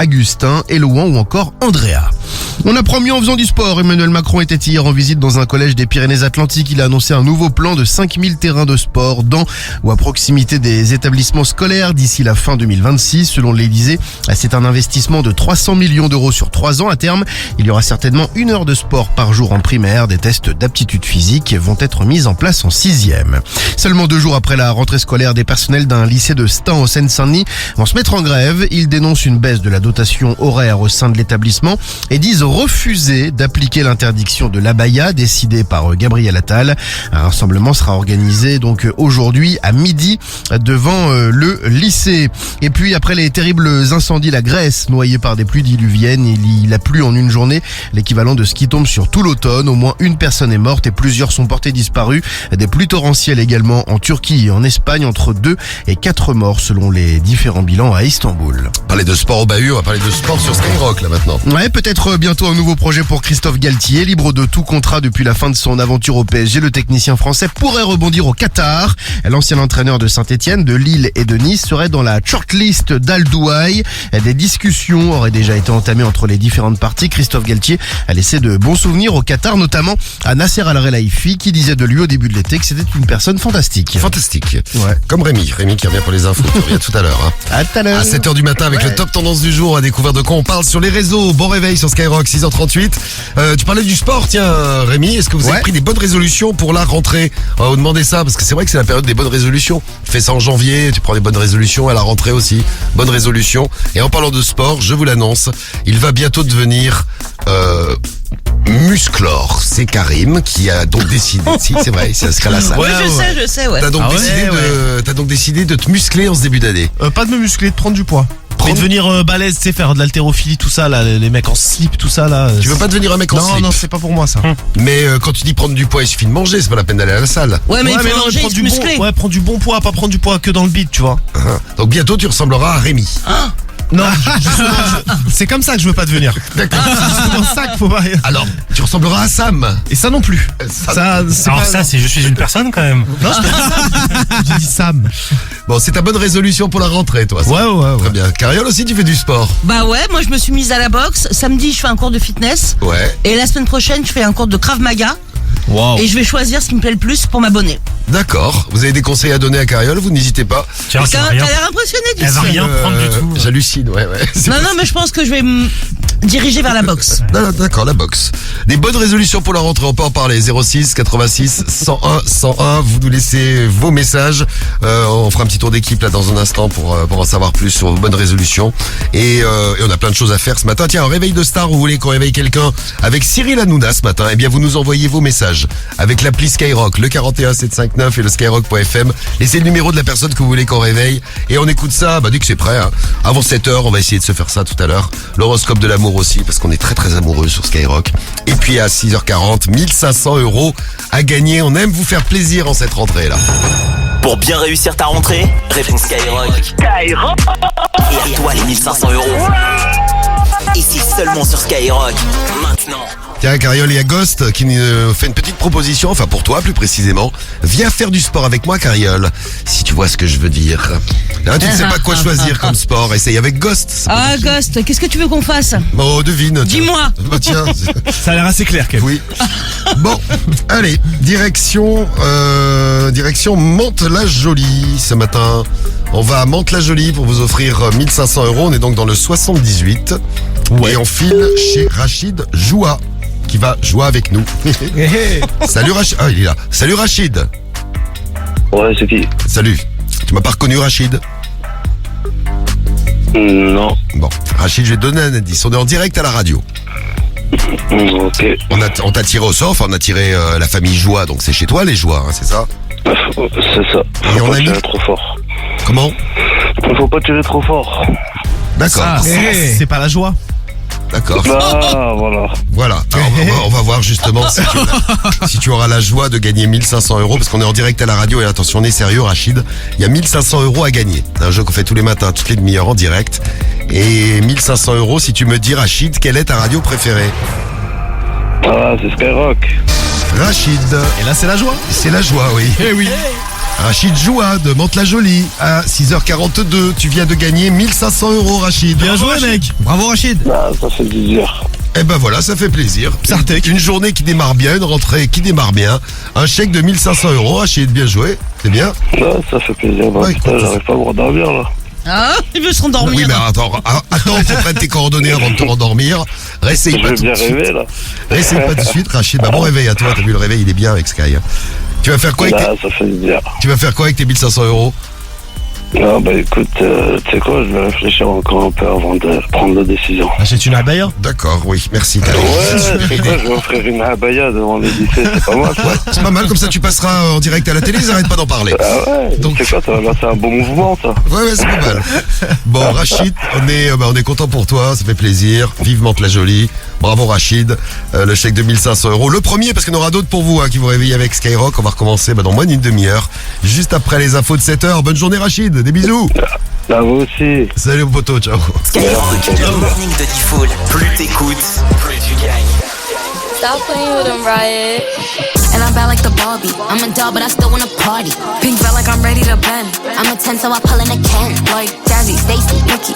Augustin, Elouan ou encore Andrea. On apprend mieux en faisant du sport. Emmanuel Macron était hier en visite dans un collège des Pyrénées-Atlantiques. Il a annoncé un nouveau plan de 5000 terrains de sport dans ou à proximité des établissements scolaires d'ici la fin 2026. Selon l'Élysée, c'est un investissement de 300 millions d'euros sur 3 ans. À terme, il y aura certainement 1 heure de sport par jour en primaire. Des tests d'aptitude physique vont être mis en place en 6e. Seulement 2 jours après la rentrée scolaire, des personnels d'un lycée de Stains en Seine-Saint-Denis vont se mettre en grève. Ils dénoncent une baisse de la dotation horaire au sein de l'établissement et disent refuser d'appliquer l'interdiction de l'abaya décidée par Gabriel Attal. Un rassemblement sera organisé donc aujourd'hui à midi devant le lycée. Et puis après les terribles incendies, la Grèce noyée par des pluies diluviennes, il a plu en une journée, l'équivalent de ce qui tombe sur tout l'automne. Au moins 1 personne est morte et plusieurs sont portés disparus. Des pluies torrentielles également en Turquie et en Espagne, entre 2 et 4 morts selon les différents bilans à Istanbul. Parler de sport au bahut, on va parler de sport sur Skyrock là maintenant. Ouais, peut-être bientôt un nouveau projet pour Christophe Galtier. Libre de tout contrat depuis la fin de son aventure au PSG, le technicien français pourrait rebondir au Qatar. L'ancien entraîneur de Saint-Etienne, de Lille et de Nice serait dans la shortlist d'Al Douaï. Des discussions auraient déjà été entamées entre les différentes parties. Christophe Galtier a laissé de bons souvenirs au Qatar, notamment à Nasser Al-Khelaifi qui disait de lui au début de l'été que c'était une personne fantastique. Fantastique. Ouais. Comme Rémi qui revient pour les infos. Il revient tout à l'heure. À tout à l'heure. À 7h du matin avec le top tendance du jour. On va découvrir de quoi on parle sur les réseaux. Bon réveil sur Skyrock, 6h38. Tu parlais du sport, tiens Rémi, est-ce que vous avez pris des bonnes résolutions pour la rentrée? On va vous demander ça parce que c'est vrai que c'est la période des bonnes résolutions. Tu fais ça en janvier, tu prends des bonnes résolutions à la rentrée aussi. Bonne résolution. Et en parlant de sport, je vous l'annonce, il va bientôt devenir Musclor. C'est Karim qui a donc décidé. Si, c'est vrai, c'est inscrit à la salle. Ouais, je sais. T'as donc décidé de te muscler en ce début d'année. Pas de me muscler, de prendre du poids. Mais devenir balèze, tu sais, faire de l'haltérophilie, tout ça, là, les mecs en slip, tout ça, là. Tu veux pas devenir un mec en slip? Non, c'est pas pour moi, ça. Mais quand tu dis prendre du poids, il suffit de manger, c'est pas la peine d'aller à la salle. Ouais, mais il faut manger, prendre se muscler. prendre du bon poids, pas prendre du poids que dans le bide, tu vois. Donc bientôt, tu ressembleras à Rémi. Non, c'est comme ça que je veux pas devenir. D'accord. C'est dans ça qu'il faut pas. Alors, tu ressembleras à Sam. Et ça non plus. C'est je suis une personne quand même. Non, j'ai dit Sam. Bon, c'est ta bonne résolution pour la rentrée, toi. Ça. Ouais. Très bien. Cariole aussi, tu fais du sport. Bah ouais, moi je me suis mise à la boxe. Samedi, je fais un cours de fitness. Ouais. Et la semaine prochaine, je fais un cours de Krav Maga. Wow. Et je vais choisir ce qui me plaît le plus pour m'abonner. D'accord. Vous avez des conseils à donner à Cariole, vous n'hésitez pas. Tiens, T'as l'air impressionné du Elle va rien prendre du tout. J'hallucine, ouais. Non, mais je pense que je vais me diriger vers la boxe. D'accord, la boxe. Des bonnes résolutions pour la rentrée, on peut en parler. 06 86 101 101. Vous nous laissez vos messages. On fera un petit tour d'équipe là dans un instant pour en savoir plus sur vos bonnes résolutions. Et on a plein de choses à faire ce matin. Tiens, un réveil de star, vous voulez qu'on réveille quelqu'un avec Cyril Hanouna ce matin? Eh bien, vous nous envoyez vos messages avec l'appli Skyrock, le 41 759 et le skyrock.fm. Laissez le numéro de la personne que vous voulez qu'on réveille. Et on écoute ça, dès que c'est prêt. Avant 7h, on va essayer de se faire ça tout à l'heure. L'horoscope de l'amour aussi, parce qu'on est très très amoureux sur Skyrock. Et puis à 6h40, 1500 € à gagner. On aime vous faire plaisir en cette rentrée là. Pour bien réussir ta rentrée, réponds Skyrock. Et à toi les 1500 €. Ici seulement sur Skyrock. Maintenant. Tiens, Cariole, il y a Ghost qui nous fait une petite proposition, enfin pour toi plus précisément. Viens faire du sport avec moi, Cariole, si tu vois ce que je veux dire. Là, tu ne sais pas quoi choisir comme sport, essaye avec Ghost. Ah, Ghost, qu'est-ce que tu veux qu'on fasse? Bon, devine. Dis-moi. Bah tiens. Ça a l'air assez clair, quand même. Oui. Bon, allez, direction Mantes-la-Jolie ce matin. On va à Mantes-la-Jolie pour vous offrir 1500 €. On est donc dans le 78. Ouais. Et on file chez Rachid Joua, qui va jouer avec nous. Salut Rachid. Ah, il est là. Salut Rachid. Ouais, c'est qui? Salut. Tu m'as pas reconnu Rachid? Non. Bon, Rachid, je vais te donner un indice. On est en direct à la radio. Ok. On t'a tiré au sort, enfin on a tiré la famille Joie, donc c'est chez toi les Joie, c'est ça? C'est ça. Et Faut on pas a mis... tirer trop fort. Comment? Faut pas tirer trop fort. D'accord. C'est pas la joie. D'accord. Ah, voilà. Voilà. Alors, on va voir justement si tu auras la joie de gagner 1500 €, parce qu'on est en direct à la radio. Et attention, on est sérieux, Rachid. Il y a 1500 € à gagner. C'est un jeu qu'on fait tous les matins, toutes les demi-heures en direct. Et 1500 €, si tu me dis, Rachid, quelle est ta radio préférée? Ah, c'est Skyrock. Rachid. Et là, c'est la joie. C'est la joie, oui. Eh oui. Rachid Joua de Mantes-la-Jolie à 6h42. Tu viens de gagner 1500 €, Rachid. Bien joué, mec. Bravo, Rachid. Ah, ça fait plaisir. Eh ben voilà, ça fait plaisir. Une journée qui démarre bien, une rentrée qui démarre bien. Un chèque de 1500 €, Rachid, bien joué. C'est bien. Ah, ça fait plaisir. Bah, Ouais, putain, j'arrive pas à me rendormir, là. Ah, il veut se rendormir. Oui, mais attends qu'on prenne tes coordonnées avant de te rendormir. Réessaye Je pas vais tout bien de suite. rêver, là. Réessaye pas tout de suite, Rachid. Bah, bon réveil à toi. T'as vu le réveil, il est bien avec Sky. Tu vas faire quoi avec Ah, ça fait bien. Tu vas faire quoi avec tes 1500 €? Ah, bah écoute, tu sais quoi, je vais réfléchir encore un peu avant de prendre la décision. Achète une abaya. D'accord, oui, merci. Ouais, c'est quoi, je vais offrir une abaya devant les lycées, c'est pas mal, ça. C'est pas mal, comme ça tu passeras en direct à la télé, ils arrêtent pas d'en parler. Ah ouais, donc c'est quoi, c'est un bon mouvement, ça. Ouais, c'est pas mal. Bon, Rachid, on est content pour toi, ça fait plaisir. Vivement la jolie. Bravo Rachid. Le chèque de 1500 €. Le premier, parce qu'on aura d'autres pour vous qui vous réveillent avec Skyrock. On va recommencer dans moins d'une demi-heure, juste après les infos de 7h. Bonne journée Rachid, des bisous. À vous aussi. Salut mon poteau, ciao. Skyrock, le morning de Diffoul. Plus t'écoutes, plus tu gagnes. Stop playing with him, Riot. And I'm bad like the Barbie. I'm a doll, but I still wanna party. Pink felt like I'm ready to bend. I'm a 10, so I pull in a Ken. Like Jazzy, Stacy, Nikki.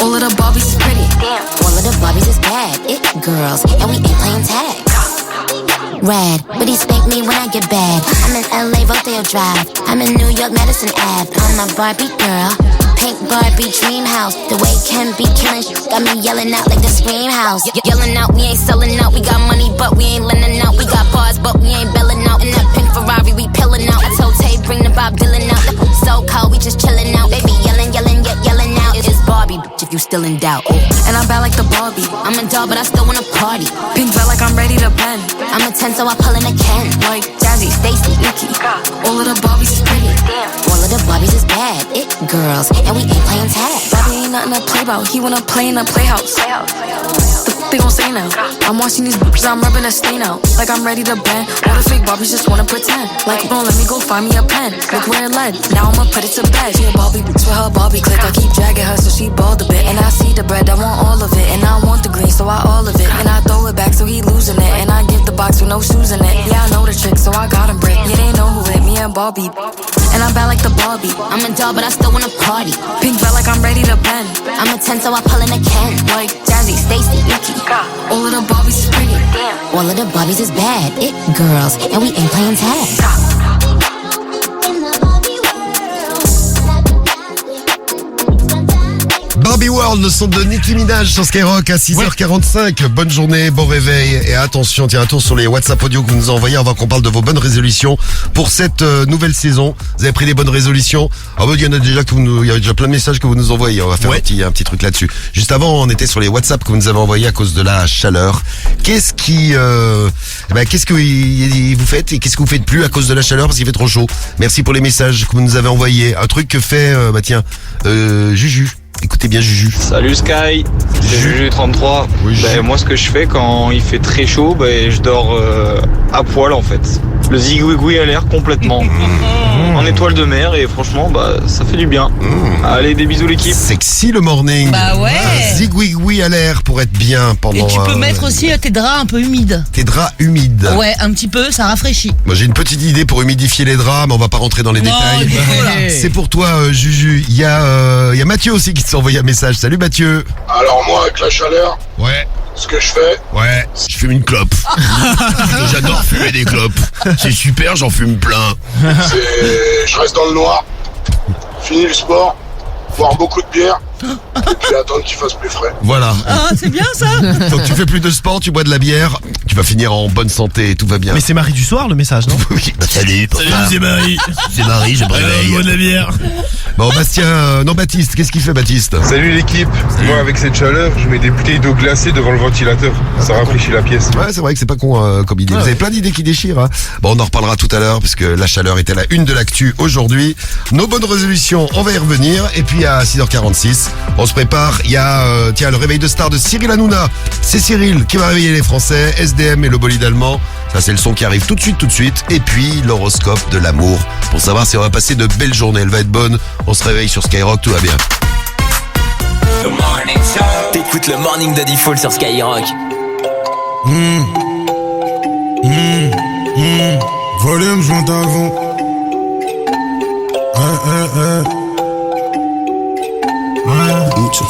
All of the Barbies is pretty. Damn. All of the Barbies is bad. It girls, and we ain't playing tag. Red, but he spank me when I get bad. I'm in LA, Rodeo Drive. I'm in New York, Madison Ave. I'm a Barbie girl. Pink Barbie dream house. The way Ken be killing got me yelling out like the Scream House. Yelling out, we ain't selling out. We got money, but we ain't lending out. We got bars, but we ain't belling out. In that pink Ferrari, we pillin' out. I told Tay, bring the Bob Dylan out. So cold, we just chillin' out. Baby, yelling, yelling, yet yelling out. It's Barbie, bitch, if you still in doubt. And I'm bad like the Barbie. I'm a doll, but I still wanna party. Pink felt like I'm ready to bend. I'm a 10, so I pull in a Ken. Like Jazzy, Stacy, Nikki. All of the Barbies is pretty. All of the Barbies is bad. It girls, and we ain't playing tag. Barbie ain't nothing to play about. He wanna play in a playhouse. The they gon' say now? I'm watching these bitches, I'm rubbing a stain out. Like I'm ready to bend. All the fake Barbies just wanna pretend. Like, don't let me go find me a pen. Look where it led. Now I'ma put it to bed. She a Barbie bitch with her Barbie click. I keep dragging her so she bald a bit. And I see the bread, I want all of it. And I want the green, so I all of it. And I throw it back so he losing it. And I give the box with no shoes in it. Yeah, I know the trick, so I got him brick. Yeah, they know who hit me and Barbie. And I'm bad like the Barbie. I'm a doll, but I still wanna party. Pink felt like I'm ready to bend. I'm a 10, so I pull in a Ken. Like Jazzy, Stacy, Nikki. All of the Barbies is pretty. All of the Barbies is bad. It girls, and we ain't playing tag. Barbie World, le son de Nicki Minaj sur Skyrock à 6h45. Bonne journée, bon réveil et attention, tiens un tour sur les WhatsApp audio que vous nous envoyez avant qu'on parle de vos bonnes résolutions pour cette nouvelle saison. Vous avez pris des bonnes résolutions? Ah bah il y en a déjà il y a déjà plein de messages que vous nous envoyez. On va faire un petit truc là-dessus. Juste avant, on était sur les WhatsApp que vous nous avez envoyés à cause de la chaleur. Qu'est-ce que vous faites et qu'est-ce que vous faites plus à cause de la chaleur parce qu'il fait trop chaud? Merci pour les messages que vous nous avez envoyés. Un truc que fait Juju. Écoutez bien Juju. Salut Sky, c'est Juju33. Oui, moi ce que je fais quand il fait très chaud, je dors à poil en fait. Le zigouigoui à l'air complètement. En étoile de mer et franchement ça fait du bien. Allez, des bisous l'équipe. Sexy le morning. Bah ouais. Zigouigoui à l'air pour être bien pendant. Et tu peux mettre aussi tes draps un peu humides. Tes draps humides. Ouais, un petit peu, ça rafraîchit. Moi j'ai une petite idée pour humidifier les draps, mais on va pas rentrer dans les détails. C'est pour toi Juju. Il y a Mathieu aussi qui s'est envoyé un message. Salut Mathieu. Alors moi avec la chaleur, ce que je fais, je fume une clope. J'adore fumer des clopes. C'est super, j'en fume plein. je reste dans le noir, finis le sport, boire beaucoup de bière, et puis attendre qu'il fasse plus frais. Voilà. Ah, c'est bien ça. Donc tu fais plus de sport, tu bois de la bière, tu vas finir en bonne santé et tout va bien. Mais c'est Marie du soir le message, non? Oui, salut, c'est Marie. C'est Marie, je me réveille. Bois de la bière. Bon Baptiste, qu'est-ce qu'il fait Baptiste? Salut l'équipe. Moi avec cette chaleur, je mets des bouteilles d'eau glacée devant le ventilateur. Ça rafraîchit la pièce. Ouais, c'est vrai que c'est pas con comme idée. Vous avez plein d'idées qui déchirent. Hein. Bon, on en reparlera tout à l'heure parce que la chaleur était la une de l'actu aujourd'hui. Nos bonnes résolutions, on va y revenir. Et puis à 6h46, on se prépare. Il y a le réveil de star de Cyril Hanouna. C'est Cyril qui va réveiller les Français. SDM et le bolide allemand. Ça c'est le son qui arrive tout de suite. Et puis l'horoscope de l'amour pour savoir si on va passer de belles journées. Elle va être bonne. On se réveille sur Skyrock, tout va bien. T'écoutes le morning de Diffoul sur Skyrock. Volume, je monte à fond.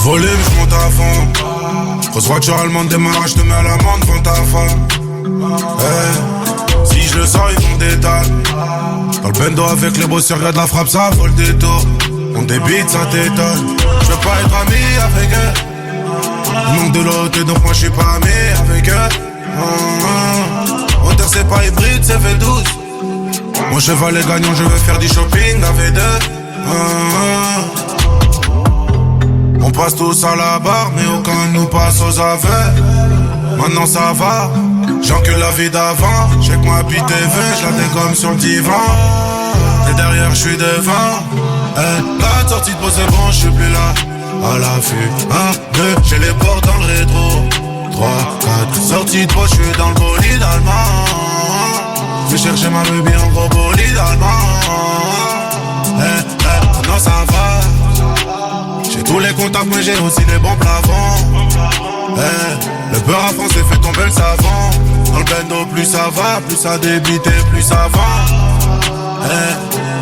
Volume, je monte à fond. Grosse voiture allemande, démarrage, je te mets à l'amende devant ta femme. Si je le sors, ils font des dalles. Dans le bendo avec les bosseurs, regarde la frappe, ça vole des tours. On débite, ça t'étonne. Je veux pas être ami avec eux. Il manque de l'autre, donc moi je suis pas ami avec eux. Hauteur c'est pas hybride, c'est V12. Mon cheval est gagnant, je veux faire du shopping à V2. On passe tous à la barre, mais aucun nous passe aux aveux. Maintenant ça va, j'encule la vie d'avant. J'ai que ma bite est vin, je la dégomme sur le divan. Et derrière je suis devant. La sortie de pause c'est bon, je suis plus là. À l'affût, 1, 2, j'ai les portes dans le rétro. 3, 4, sortie de pause, je suis dans le bolide allemand. Je vais chercher ma baby en gros bolide allemand. Non ça va. J'ai tous les contacts mais j'ai aussi les bons plafonds. Le beurre à français fait tomber le savon. Dans le bendo plus ça va, plus ça débite et plus ça va.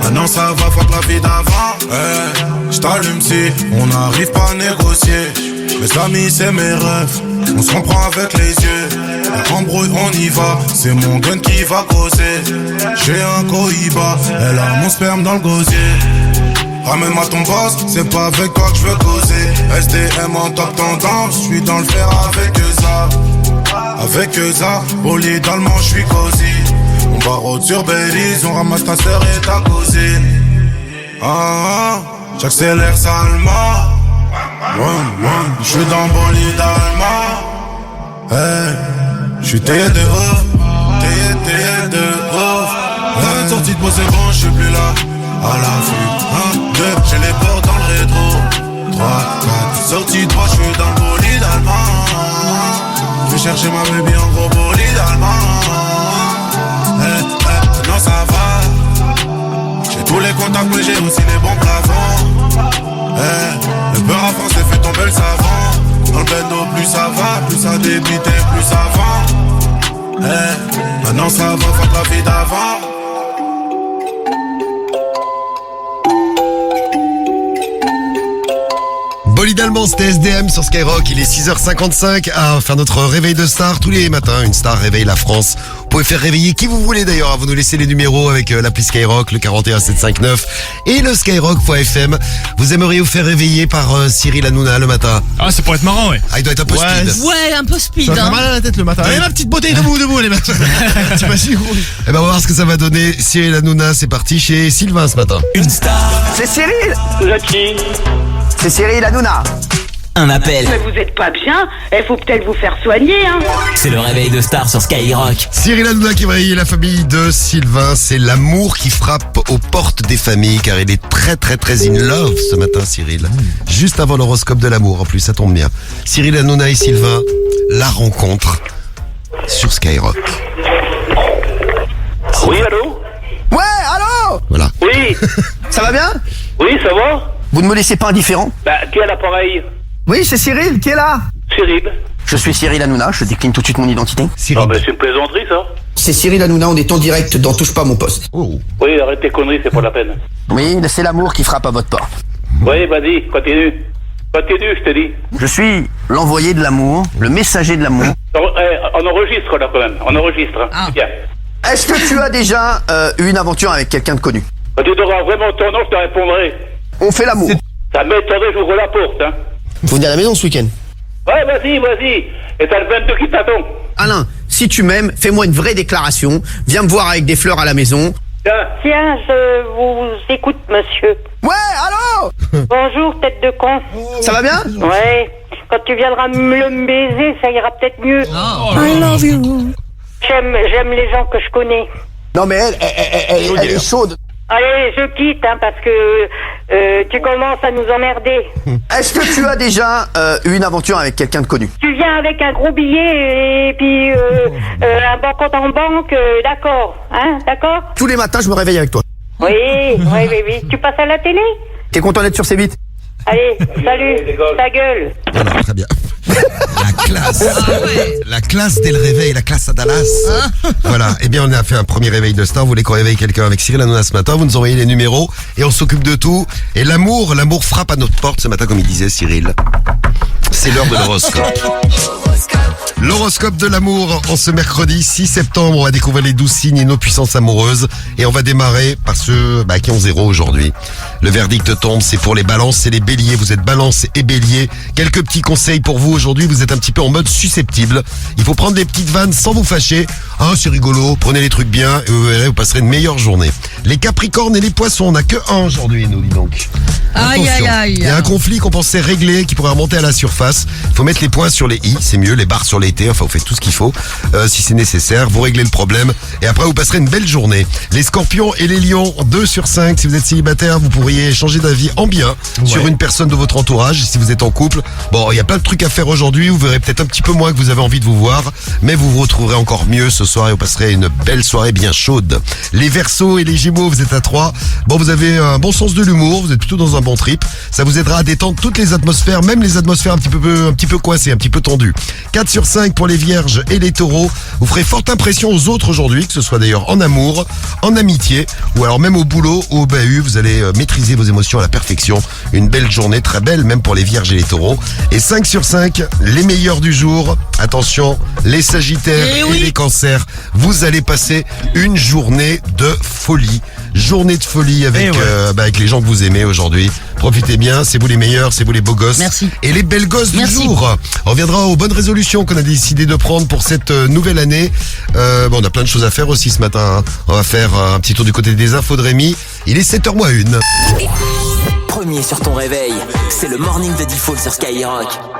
Maintenant ça va, fuck la vie d'avant. J't'allume si on n'arrive pas à négocier. Mes amis c'est mes rêves, on se comprend avec les yeux. Embrouille on y va, c'est mon gun qui va causer. J'ai un cohiba, elle a mon sperme dans le gosier. Ramène-moi ton boss, c'est pas avec toi que je veux causer. SDM en top tendance, je suis dans le fer avec eux. Avec eux, bolide allemand, je suis cosy. On va road sur Belize, on ramasse ta sœur et ta cousine. J'accélère salement. Je suis dans bolide allemand. Je suis taillé de ouf, taillé de ouf. Sortie de pause c'est bon, je suis plus là. À l'affût, 1, 2, j'ai les portes dans le rétro. 3, 4, sortie de moi, je suis dans le bolide allemand. Je vais chercher ma baby en gros bolide allemand. Non ça va. J'ai tous les contacts mais j'ai aussi les bons plafonds. Le beurre à français fait tomber le savon. Dans le bendo plus ça va, plus ça débite et plus ça va. Maintenant ça va, fuck la vie d'avant. Bolide allemand, c'était SDM sur Skyrock. Il est 6h55 à faire notre réveil de star tous les matins. Une star réveille la France. Vous pouvez faire réveiller qui vous voulez d'ailleurs. Vous nous laissez les numéros avec l'appli Skyrock, le 41759 et le skyrock.fm. Vous aimeriez vous faire réveiller par Cyril Hanouna le matin? Ah, ça pourrait être marrant, ouais. Ah, il doit être un peu speed. Ouais, un peu speed. Ça fait mal à la tête le matin. Allez, ma petite beauté, debout, les mecs. T'imagines, gros. Eh ben, on va voir ce que ça va donner. Cyril Hanouna, c'est parti chez Sylvain ce matin. Une star, C'est Cyril. Vous êtes qui? c'est Cyril Hanouna. Un appel, Mais vous êtes pas bien, il faut peut-être vous faire soigner, hein. c'est le réveil de star sur Skyrock. Cyril Hanouna qui va réveiller la famille de Sylvain. C'est l'amour qui frappe aux portes des familles car il est très très très in love ce matin, Cyril. Juste avant l'horoscope de l'amour, en plus, ça tombe bien. Cyril Hanouna et Sylvain, la rencontre sur Skyrock. Oui, allô? Ouais, allô? Voilà. Oui. Ça va bien? Oui, ça va? Vous ne me laissez pas indifférent? Bah, qui a l'appareil? Oui, c'est Cyril, qui est là? Cyril. Je suis Cyril Hanouna, je décline tout de suite mon identité. Ah, bah, c'est une plaisanterie, ça. C'est Cyril Hanouna, on est en direct dans Touche pas mon poste. Oh. Oui, arrête tes conneries, c'est pas la peine. Oui, c'est l'amour qui frappe à votre porte. Oui, vas-y, continue. Continue, je te dis. Je suis l'envoyé de l'amour, le messager de l'amour. On enregistre, là, quand même. On enregistre, hein. Bien. Est-ce que tu as déjà eu une aventure avec quelqu'un de connu? Quand tu auras vraiment ton nom, je te répondrai. On fait l'amour. Ça m'étonnerait, j'ouvre la porte, hein. Vous venez à la maison ce week-end? Ouais, vas-y. Et t'as le 22 qui t'attend. Alain, si tu m'aimes, fais-moi une vraie déclaration. Viens me voir avec des fleurs à la maison. Tiens, je vous écoute, monsieur. Ouais, allô? Bonjour, tête de con. Ça va bien? Ouais. Quand tu viendras me baiser, ça ira peut-être mieux. I love you. J'aime les gens que je connais. Non mais elle est chaude. Allez, je quitte, hein, parce que tu commences à nous emmerder. Est-ce que tu as déjà eu une aventure avec quelqu'un de connu? Tu viens avec un gros billet et puis un bon compte en banque, d'accord, hein, d'accord? Tous les matins, je me réveille avec toi. Oui. Tu passes à la télé? T'es content d'être sur C8? Allez, salut, ta gueule. Voilà, très bien. La classe. La classe dès le réveil, la classe à Dallas. Voilà, eh bien on a fait un premier réveil de star. Vous voulez qu'on réveille quelqu'un avec Cyril Hanouna ce matin, vous nous envoyez les numéros et on s'occupe de tout. Et l'amour frappe à notre porte ce matin comme il disait Cyril. C'est l'heure de l'horoscope. L'horoscope de l'amour en ce mercredi 6 septembre, on va découvrir les 12 signes et nos puissances amoureuses. Et on va démarrer par ceux qui ont 0 aujourd'hui. Le verdict tombe, c'est pour les balances et les béliers. Vous êtes balance et bélier. Quelques petits conseils pour vous aujourd'hui, vous êtes un petit peu en mode susceptible. Il faut prendre des petites vannes sans vous fâcher. C'est rigolo, prenez les trucs bien et vous verrez, vous passerez une meilleure journée. Les capricornes et les poissons, on n'a que 1 aujourd'hui, nous, dis donc. Aïe, aïe, aïe. Il y a un conflit qu'on pensait régler qui pourrait remonter à la surface. Il faut mettre les points sur les i, c'est mieux, les barres sur les t, enfin vous faites tout ce qu'il faut. Si c'est nécessaire, vous réglez le problème et après vous passerez une belle journée. Les scorpions et les lions, 2 sur 5. Si vous êtes célibataire, vous pourriez changer d'avis en bien sur une personne de votre entourage. Si vous êtes en couple, il y a plein de trucs à faire aujourd'hui. Vous verrez peut-être un petit peu moins que vous avez envie de vous voir, mais vous vous retrouverez encore mieux ce soir et vous passerez une belle soirée bien chaude. Les verseaux et les gémeaux, vous êtes à 3. Vous avez un bon sens de l'humour, vous êtes plutôt dans un bon trip. Ça vous aidera à détendre toutes les atmosphères, même les atmosphères un petit peu coincées, un petit peu tendues. 4 sur 5 pour les vierges et les taureaux. Vous ferez forte impression aux autres aujourd'hui, que ce soit d'ailleurs en amour, en amitié, ou alors même au boulot ou au bahut. Vous allez maîtriser vos émotions à la perfection. Une belle journée, très belle, même pour les vierges et les taureaux. Et 5 sur 5, les meilleurs du jour. Attention, les sagittaires et les cancers. Vous allez passer une journée de folie. Journée de folie avec les gens que vous aimez aujourd'hui. Profitez bien, c'est vous les meilleurs, c'est vous les beaux gosses. Merci. Et les belles gosses du jour. On reviendra aux bonnes résolutions qu'on a décidé de prendre pour cette nouvelle année. On a plein de choses à faire aussi ce matin. On va faire un petit tour du côté des infos de Rémi. Il est 7h moins 1. Premier sur ton réveil, c'est le morning de Default sur Skyrock.